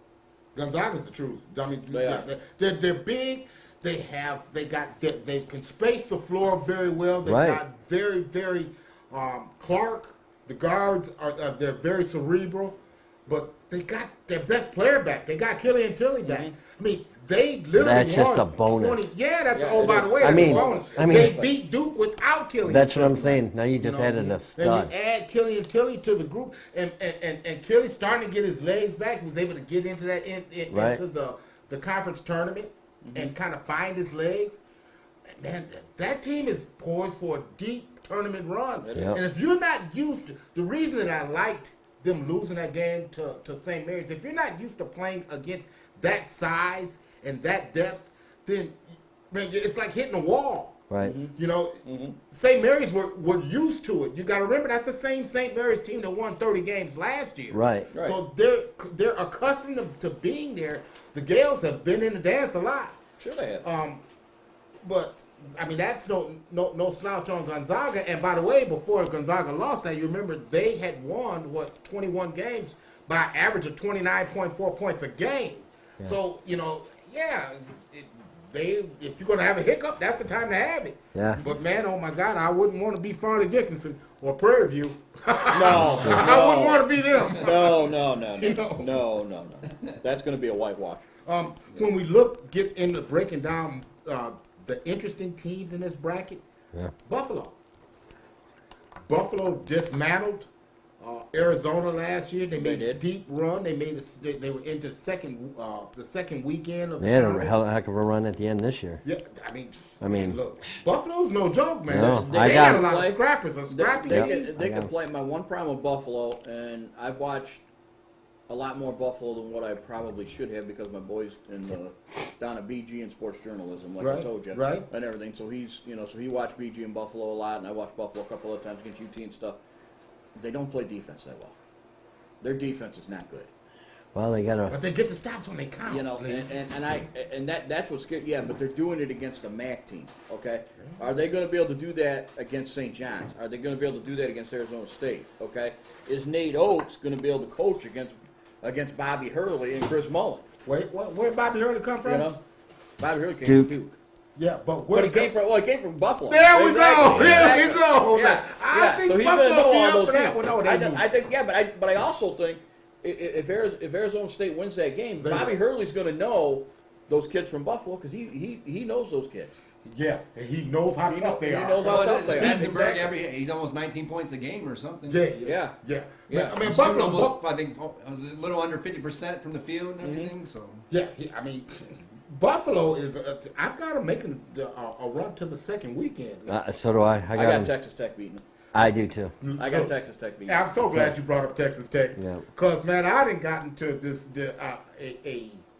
Gonzaga's the truth. I mean, They are. they're big. They can space the floor very well. They Right. got very Clark. The guards they're very cerebral, but they got their best player back. They got Killian Tilly back. I mean, they literally That's won just a bonus. 20. Yeah, that's oh by the way, that's a bonus. They beat Duke without Killian. That's Tilly. what I'm saying. Now you just added a stud. And you add Killian Tilly to the group, and Killy starting to get his legs back. He was able to get into that into the conference tournament and kind of find his legs. Man, that team is poised for a deep tournament run. Yep. And if you're not used to, the reason that I liked them losing that game to St. Mary's, if you're not used to playing against that size and that depth, then man, it's like hitting a wall. Right. You know, St. Mary's were used to it. You got to remember that's the same St. Mary's team that won 30 games last year. Right. So they're accustomed to being there. The Gales have been in the dance a lot. Sure they have. But I mean that's no slouch on Gonzaga. And by the way, before Gonzaga lost that, you remember they had won 21 games by an average of 29.4 points a game. Yeah. So you know, if you're gonna have a hiccup, that's the time to have it. Yeah. But man, oh my God, I wouldn't want to be Farley Dickinson or Prairie View. I wouldn't want to be them. No. You know? No. That's going to be a whitewash. When we get into breaking down the interesting teams in this bracket, Buffalo dismantled Arizona last year. They made a deep run. They were into the second weekend of they had a heck of a run at the end this year. Yeah, I mean, look, Buffalo's no joke, man. No, they got a lot of scrappers. They can play. My one problem with Buffalo, and I've watched a lot more Buffalo than what I probably should have because my boy's down at BG in sports journalism, like I told you, and everything. So he watched BG in Buffalo a lot, and I watched Buffalo a couple of times against UT and stuff. They don't play defense that well. Their defense is not good. Well, they got to. But they get the stops when they count. You know, and that's what's scary. Yeah, but they're doing it against a MAC team. Okay, are they going to be able to do that against St. John's? Are they going to be able to do that against Arizona State? Okay, is Nate Oates going to be able to coach against Bobby Hurley and Chris Mullen? Wait, where did Bobby Hurley come from? You know, Bobby Hurley came from Duke. Yeah, but where he came from? Well, he came from Buffalo. There we go. There we go. Yeah. I think so he's Buffalo going to know all those for that one. No, I think, but I also think if Arizona State wins that game, Bobby Hurley's going to know those kids from Buffalo because he knows those kids. Yeah, and he knows how tough they are. He knows how tough they are. Exactly. He's almost 19 points a game or something. Yeah. I mean, Buffalo almost, I think, was a little under 50% from the field and everything. So yeah, I mean, Buffalo is. I've got to make a run to the second weekend. So do I. I got Texas Tech beating them. I do too. I got Texas Tech beating. I'm so glad you brought up Texas Tech. Yeah. Because man, I didn't gotten to this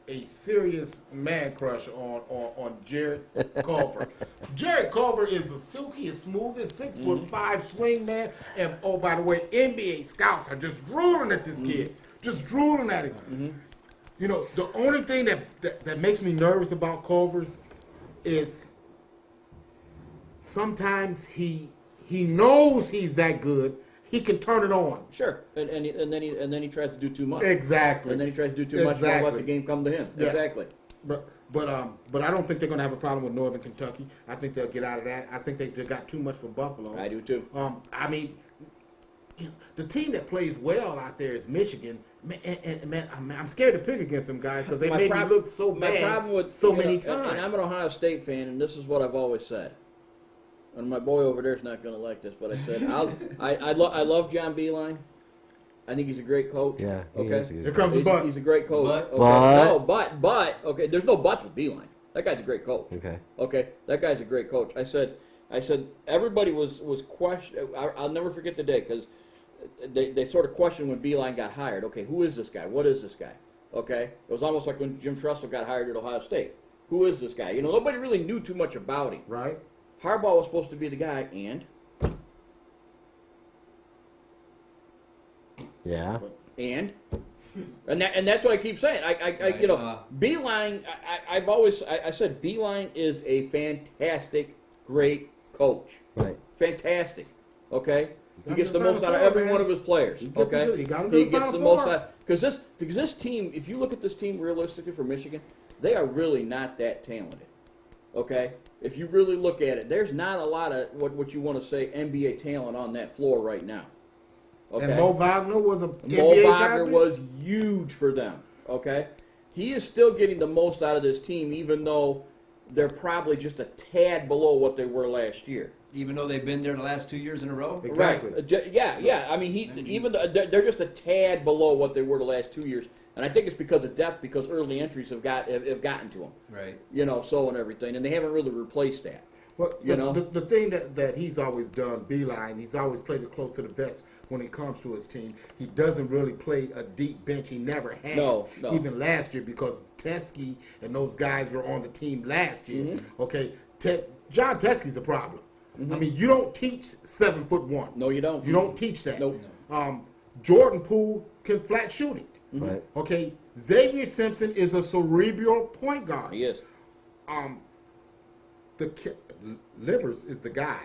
a serious man crush on Jared Culver. Jared Culver is the silkiest, smoothest 6'5" swing man. And oh, by the way, NBA scouts are just drooling at this kid, just drooling at him. You know, the only thing that makes me nervous about Culver's is sometimes he knows he's that good. He can turn it on. Sure, and then he tries to do too much. Exactly. And then he tries to do too much and let the game come to him. Yeah. Exactly. But I don't think they're going to have a problem with Northern Kentucky. I think they'll get out of that. I think they got too much for Buffalo. I do too. I mean, the team that plays well out there is Michigan. Man, I'm scared to pick against them guys because they made me look so bad many times. And I'm an Ohio State fan, and this is what I've always said. And my boy over there is not going to like this, but I said I love John Beilein. I think he's a great coach. Yeah, Here comes the butt. He's a great coach. But okay, there's no buts with Beilein. That guy's a great coach. Okay, that guy's a great coach. I said everybody was questioning. I'll never forget the day because they sort of questioned when Beilein got hired. Okay, who is this guy? What is this guy? Okay, it was almost like when Jim Tressel got hired at Ohio State. Who is this guy? You know, nobody really knew too much about him. Right. Harbaugh was supposed to be the guy, and that's what I keep saying. Beilein. I said Beilein is a fantastic, great coach. Right. Fantastic. Okay. He gets the most out of every one of his players. Okay. He gets the most out because this team. If you look at this team realistically for Michigan, they are really not that talented. Okay. If you really look at it, there's not a lot of what you want to say NBA talent on that floor right now. Okay? And Mo Wagner was a Mo NBA Wagner champion? was huge for them. Okay? He is still getting the most out of this team, even though they're probably just a tad below what they were last year. Even though they've been there the last 2 years in a row? Exactly. Right. Yeah. I mean, they're just a tad below what they were the last 2 years. And I think it's because of depth, because early entries have gotten to them. Right. So and everything. And they haven't really replaced that. Well, the thing that he's always done, Beeline, he's always played it close to the vest when it comes to his team. He doesn't really play a deep bench. He never has. No. Even last year, because Teskey and those guys were on the team last year. Mm-hmm. Okay, John Teskey's a problem. I mean, you don't teach 7'1". No, you don't. You don't teach that. Nope. Jordan Poole can flat shoot it. Right. Okay, Xavier Simpson is a cerebral point guard. He is. Livers is the guy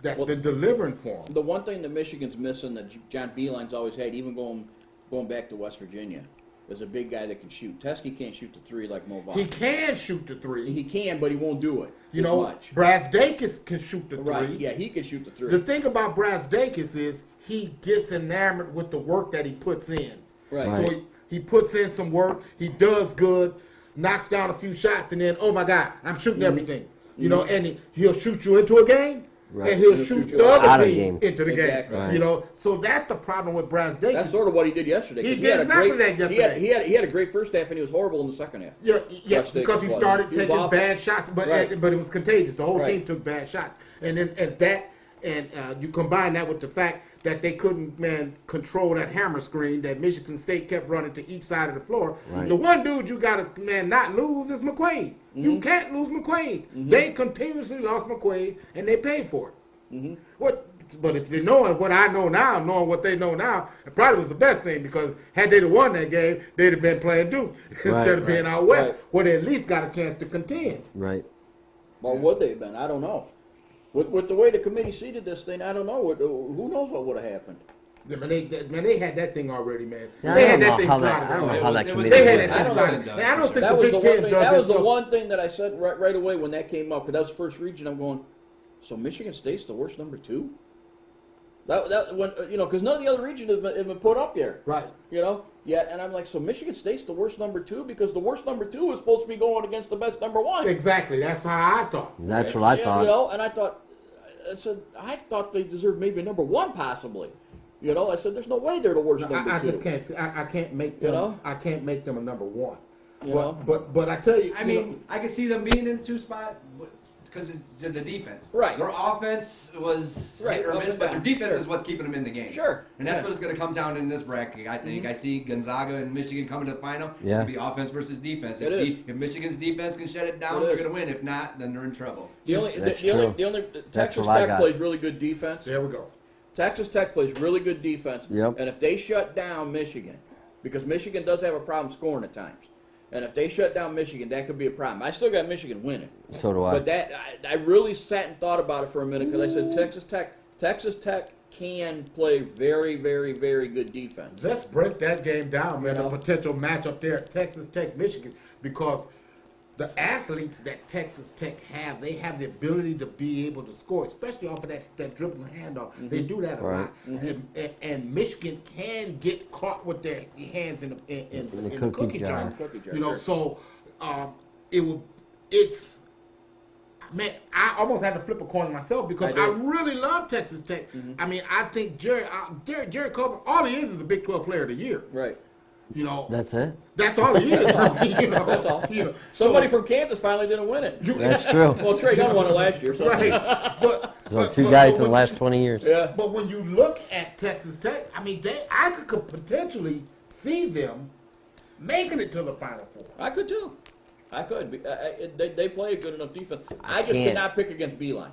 that's been delivering for him. The one thing that Michigan's missing that John Beeline's always had, even going back to West Virginia, is a big guy that can shoot. Teskey can't shoot the three like Mo Wagner. He can shoot the three. He can, but he won't do it. Much. Brasdakis can shoot the three. Right, yeah, he can shoot the three. The thing about Brasdakis is he gets enamored with the work that he puts in. Right. So he puts in some work, he does good, knocks down a few shots, and then, oh my God, I'm shooting everything. And he'll shoot you into a game, Right. and he'll shoot the other team into the Exactly. game. Right. So that's the problem with Brasdakis. That's sort of what he did yesterday. He did exactly that yesterday. He had a great first half, and he was horrible in the second half. Yeah, because he started taking bad shots, but it was contagious. The whole team took bad shots, and then you combine that with the fact that they couldn't control that hammer screen that Michigan State kept running to each side of the floor. Right. The one dude you got to not lose is McQuaid. You can't lose McQuaid. They continuously lost McQuaid, and they paid for it. But if they know what I know now, knowing what they know now, it probably was the best thing, because had they won that game, they'd have been playing Duke instead of being out west, where they at least got a chance to contend. Right. Or would they have been? I don't know. With the way the committee seated this thing, I don't know. Who knows what would have happened? Yeah, they had that thing already, man. Yeah, they I had don't that thing know slotted. I don't know how that committee They did had that. that thing slotted. I don't think That the Big Ten does that was so. the one thing that I said right away when that came up, because that was the first region. I'm going, so Michigan State's the worst number 2? Because none of the other regions have been put up there. Right. And I'm like, so Michigan State's the worst number 2, because the worst number 2 is supposed to be going against the best number 1. Exactly. That's how I thought. That's what I thought. And I thought they deserved maybe number 1 possibly. I said there's no way they're the worst number 2. I just can't see. I can't make them. I can't make them a number 1. know? But I tell you, I mean, I can see them being in the 2 spot because of the defense. Right. Their offense was hit or miss, but their defense is what's keeping them in the game. Sure. And that's what it's going to come down in this bracket, I think. I see Gonzaga and Michigan coming to the final. It's going to be offense versus defense. If Michigan's defense can shut it down, they're going to win. If not, then they're in trouble. The only Texas Tech plays really good defense. there we go. Texas Tech plays really good defense. Yep. And if they shut down Michigan, because Michigan does have a problem scoring at times, and if they shut down Michigan, that could be a problem. I still got Michigan winning. So do I. But I really sat and thought about it for a minute, because I said Texas Tech can play very, very, very good defense. Let's break that game down, man. The potential matchup there at Texas Tech, Michigan, because the athletes that Texas Tech have, they have the ability to be able to score, especially off of that dribbling handoff. They do that a lot. And Michigan can get caught with their hands in the cookie jar. So it's man, I almost had to flip a coin myself, because I really love Texas Tech. I mean, I think Jared Culver, all he is a Big 12 Player of the Year. Right. That's it. That's all he is. That's all. Somebody from Kansas finally didn't win it. That's true. Well, Trey Young won it last year. So. Right. So 2 guys in the last 20 years. Yeah. But when you look at Texas Tech, I mean, I could potentially see them making it to the Final Four. I could too. I could. They play a good enough defense. I just cannot pick against Beeline.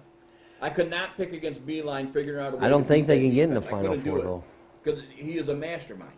I could not pick against Beeline figuring out a way. I don't think they can get in the defense. Final Four, though. Because he is a mastermind.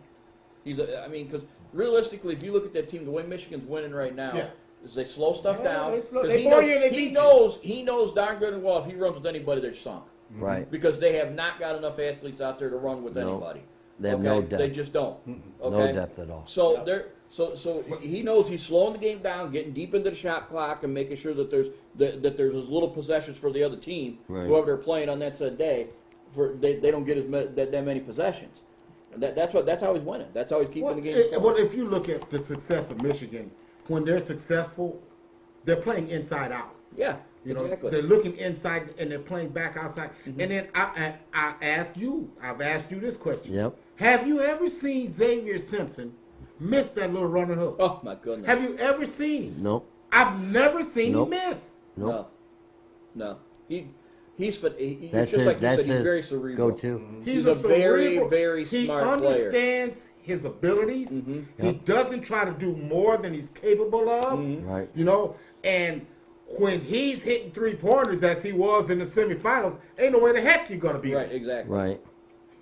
Because realistically, if you look at that team, the way Michigan's winning right now is they slow stuff down. He knows darn good and well if he runs with anybody, they're sunk. Right. Because they have not got enough athletes out there to run with anybody. They have no depth. They just don't. No depth at all. So So he knows he's slowing the game down, getting deep into the shot clock, and making sure that there's as little possessions for the other team, whoever they're playing on that said day, they don't get that many possessions. And that's how he's winning. That's how he's keeping the game close. Well, if you look at the success of Michigan, when they're successful, they're playing inside out. Yeah, you know, exactly. they're looking inside and they're playing back outside. Mm-hmm. And then I've asked you this question. Yep. Have you ever seen Xavier Simpson miss that little running hook? Oh my goodness. Have you ever seen him? Nope. I've never seen him miss. Nope. No. He's just like you said, he's very cerebral. Go-to. Mm-hmm. He's a very, very smart player. He understands his abilities. Mm-hmm. He doesn't try to do more than he's capable of. Mm-hmm. Right. You know, and when he's hitting 3-pointers as he was in the semifinals, ain't no way the heck you're gonna be. Right. Exactly. Right.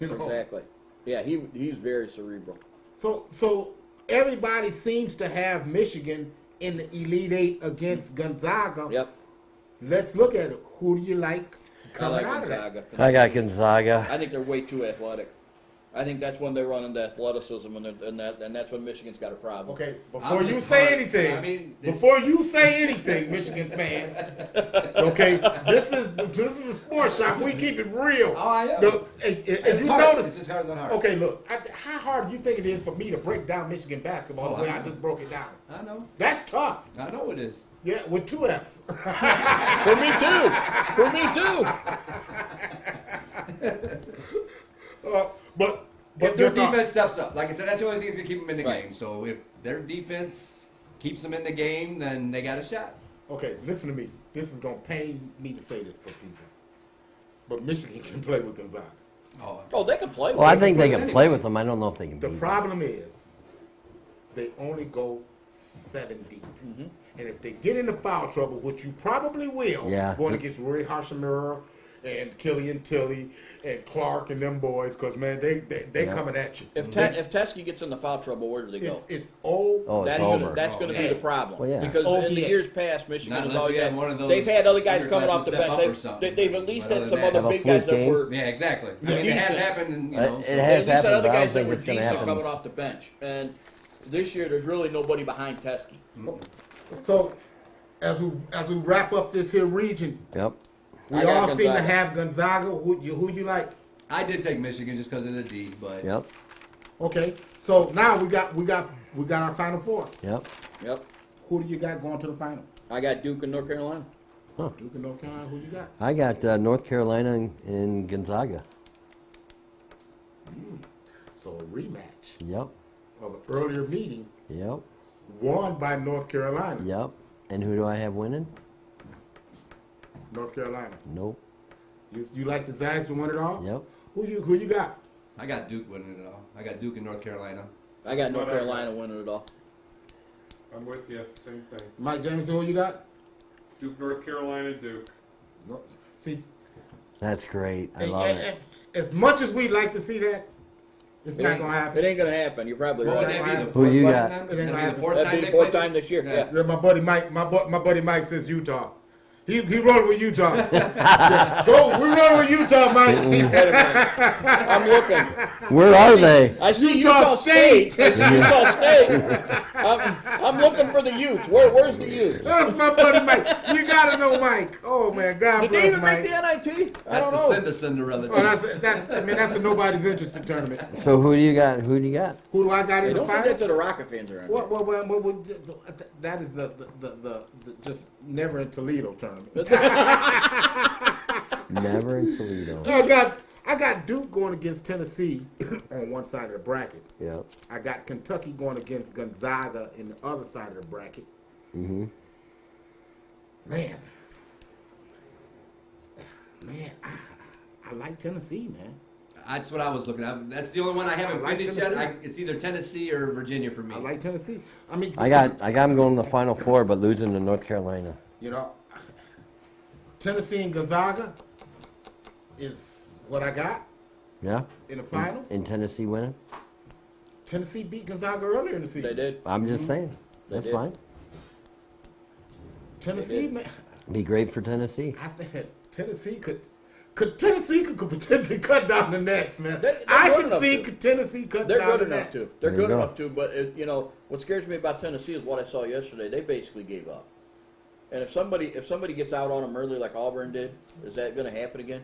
You know? Exactly. Yeah. He's very cerebral. So everybody seems to have Michigan in the Elite Eight against Gonzaga. Yep. Let's look at it. Who do you like coming out Gonzaga. of that? I got Gonzaga. I think they're way too athletic. I think that's when they run into athleticism, and that's when Michigan's got a problem. Okay, before you say anything, Michigan fan. Okay, this is a sports shop. We keep it real. Oh, I am. No, and you notice, it's just hard as hard. okay, look, how hard do you think it is for me to break down Michigan basketball the way I just broke it down? I know. That's tough. I know it is. Yeah, with 2 F's. For me too. But If their defense steps up, like I said, that's the only thing that's gonna keep them in the Right. game. So if their defense keeps them in the game, then they got a shot. okay, listen to me. This is gonna pain me to say this for people, but Michigan can play with Gonzaga. Oh, they can play. Well, I think they can play with them. I don't know if they can The beat problem is they only go 7 deep. Mm-hmm. And if they get into foul trouble, which you probably will, going against Rory Hashimura and Killian Tilly and Clark and them boys, because, man, they coming at you. If Teskey gets into foul trouble, where do they go? It's over. Oh, it's that's over. That's going to be the problem. Well, yeah. Because in the years past, Michigan Not has unless always you have had one of those they've had other guys coming off the step up or bench. something. They've at least But had other some than other that- big guys that game. were. Yeah, exactly. I Yeah. mean, it has Decent. happened, and, you know. It so- has At least had happened, other but I don't guys that think were it's gonna decent happen. coming off the bench. And this year, there's really nobody behind Teskey. So, as we wrap up this here region, Yep. we I got all seem to Gonzaga. have Gonzaga. Who you like? I did take Michigan just because of the D, but Yep. Okay, so now we got our Final Four. Yep. Yep. Who do you got going to the final? I got Duke and North Carolina. Duke and North Carolina. Who you got? I got North Carolina and Gonzaga. So a rematch Yep. of an earlier meeting, Yep. won by North Carolina. Yep. And who do I have winning? North Carolina. Nope. You like the Zags to win it all? Yep. Who you got? I got Duke winning it all. I got Duke in North Carolina. I got North Whatever. Carolina winning it all. I'm with you. Same thing. Mike Jameson, who you got? Duke, North Carolina, Duke. See, That's great. I love it. as much as we'd like to see that, it's not gonna It happen. ain't gonna happen. You're probably Well, would right. that be the Who fourth you time got? then? It ain't That'd gonna be the happen. fourth That'd time be they the fourth played? time this year. Yeah. Yeah. Yeah, my buddy Mike says Utah. He rolling with Utah. Yeah, we rolling with Utah, Mike. I'm looking. Where are they? I see Utah Utah State. State. I see Utah State. I'm looking for the Utes. Where's the Utes? That's my buddy Mike. You gotta know Mike. Oh man, God Did they bless even Mike. make the NIT? I That's don't the know. Cinderella Oh, team. that's a nobody's interested tournament. So who do you got? Who do you got? Who do I got Hey, in the don't final? forget to the Rocket fans around here. Well, that is the just never in Toledo tournament. Never in Toledo. I got Duke going against Tennessee on one side of the bracket. Yep. I got Kentucky going against Gonzaga in the other side of the bracket. Mm-hmm. Man, I like Tennessee, man. That's what I was looking at. That's the only one I haven't I like finished yet. Tennessee. It's either Tennessee or Virginia for me. I like Tennessee. I mean, I got them going to the Final Four, but losing to North Carolina. you know, Tennessee and Gonzaga is what I got Yeah. in the finals. In Tennessee winning. Tennessee beat Gonzaga earlier in the season. They did. I'm just saying. They That's did. fine. Tennessee, man, Be great for Tennessee. I think Tennessee could potentially cut down the Nets, man. They're I good could enough see to. Tennessee cut They're down good the enough Nets. to. They're There you good go. enough to. But what scares me about Tennessee is what I saw yesterday. They basically gave up. And if somebody gets out on them early like Auburn did, is that going to happen again?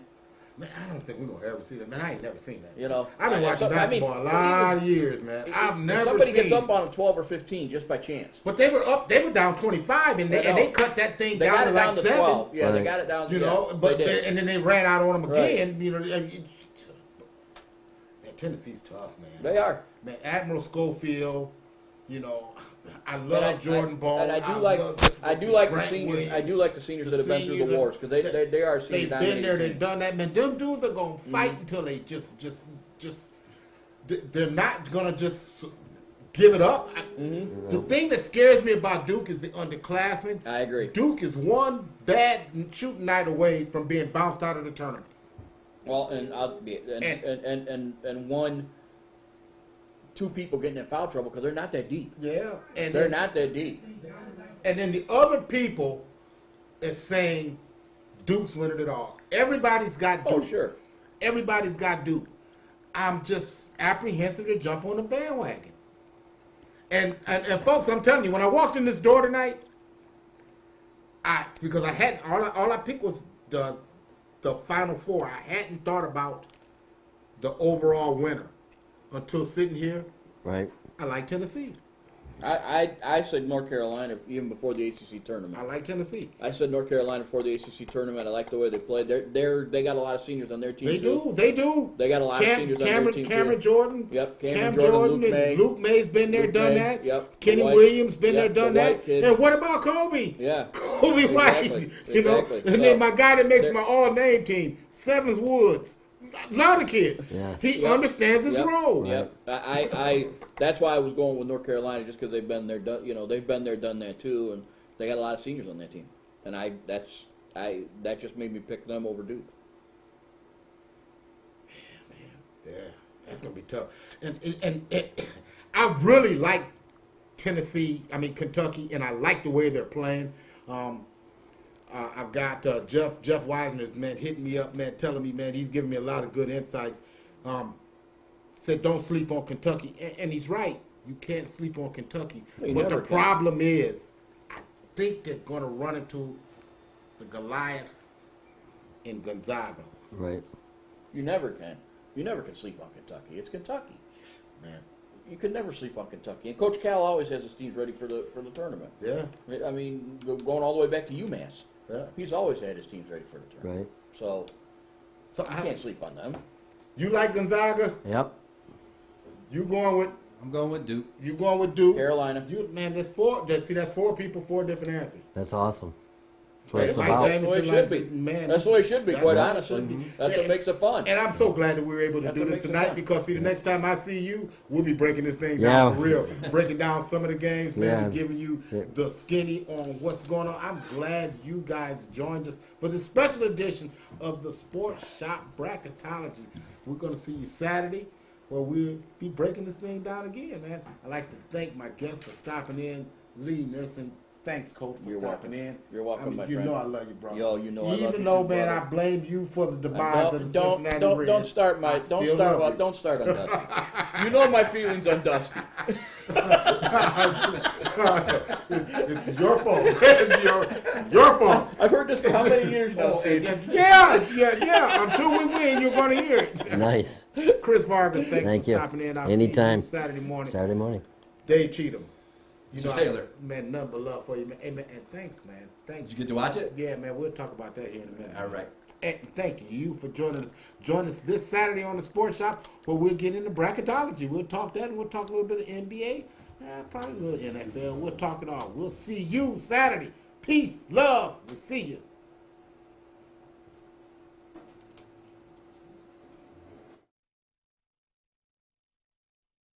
Man, I don't think we're going to ever see that. Man, I ain't never seen that. You know, I've been watching basketball a lot of years, man. I've never seen. Somebody gets up on them 12 or 15 just by chance. But they were up. They were down 25, and they cut that thing down to like 7. 12. Yeah, they got it down. You know, but and then they ran out on them again. You know, man, Tennessee's tough, man. They are. Man, Admiral Schofield. You know, I love Jordan Ball. And I do like the seniors. Williams, I do like the seniors that have been through the wars because they are senior. They've been there. They've done that. Man, them dudes are gonna fight until they just. They're not gonna just give it up. The thing that scares me about Duke is the underclassmen. I agree. Duke is one bad shooting night away from being bounced out of the tournament. Well, and two people getting in foul trouble because they're not that deep. Yeah, and they're not that deep. And then the other people is saying Duke's winning it all. Everybody's got Duke. Oh, sure. Everybody's got Duke. I'm just apprehensive to jump on the bandwagon. And folks, I'm telling you, when I walked in this door tonight, because I hadn't all I picked was the Final Four. I hadn't thought about the overall winner. Until sitting here, right? I like Tennessee. I said North Carolina even before the ACC tournament. I like Tennessee. I said North Carolina before the ACC tournament. I like the way they played. They got a lot of seniors on their team. They do. They got a lot of seniors on their team. Cameron Jordan. Yep. Cam Jordan and Luke May's been there, done that. Yep. Kenny Williams been there, done that. And what about Kobe? Yeah. Kobe White. You know, and then my guy that makes my all-name team, Sevens Woods. Not a kid. Yeah. He understands his role. Yep. That's why I was going with North Carolina, just because they've been there, they've been there, done that too, and they got a lot of seniors on that team, and that just made me pick them over Duke. Yeah, that's gonna be tough. And I really like Kentucky, and I like the way they're playing. I've got Jeff Wisner's, man, hitting me up, man, telling me, man, he's giving me a lot of good insights. Said don't sleep on Kentucky, and he's right. You can't sleep on Kentucky. But the problem is, I think they're going to run into the Goliath in Gonzaga. Right. You never can. You never can sleep on Kentucky. It's Kentucky, man. You can never sleep on Kentucky. And Coach Cal always has his teams ready for the tournament. Yeah. I mean, going all the way back to UMass. Yeah. He's always had his teams ready for the tournament. Right. So I can't sleep on them. You like Gonzaga? Yep. You going with? I'm going with Duke. You going with Duke? Carolina. Man, that's 4. That's 4 people, 4 different answers. That's awesome. That's what it's about. That's the way it should be. Man, that's the way it should be, quite honestly. That's what makes it fun. And I'm so glad that we were able to do this tonight because, see, the next time I see you, we'll be breaking this thing down for real. Breaking down some of the games, man, and giving you the skinny on what's going on. I'm glad you guys joined us for the special edition of the Sports Shop Bracketology. We're going to see you Saturday where we'll be breaking this thing down again, man. I'd like to thank my guests for stopping in, leading us, and thanks, Coach, for stopping in. You're welcome, my friend. You know I love you, bro. Yo, you know I love you Even though, too, man, brother. I blame you for the demise of the Cincinnati Reds. Don't start on Dusty. You know my feelings on Dusty. It's your fault. It's your fault. I've heard this for how many years now, Steve? Yeah. Until we win, you're going to hear it. Nice. Chris Vargas, thank you for stopping in. I'll Anytime. See you Saturday morning. Dave Cheatham. Taylor. Man, nothing but love for you, man. Hey, man, and thanks, man. Thanks. Did you get to watch it? Yeah, man. We'll talk about that here in a minute. All right. And thank you for joining us. Join us this Saturday on the Sports Shop where we'll get into bracketology. We'll talk that, and we'll talk a little bit of NBA, probably a little NFL. We'll talk it all. We'll see you Saturday. Peace, love. We'll see you.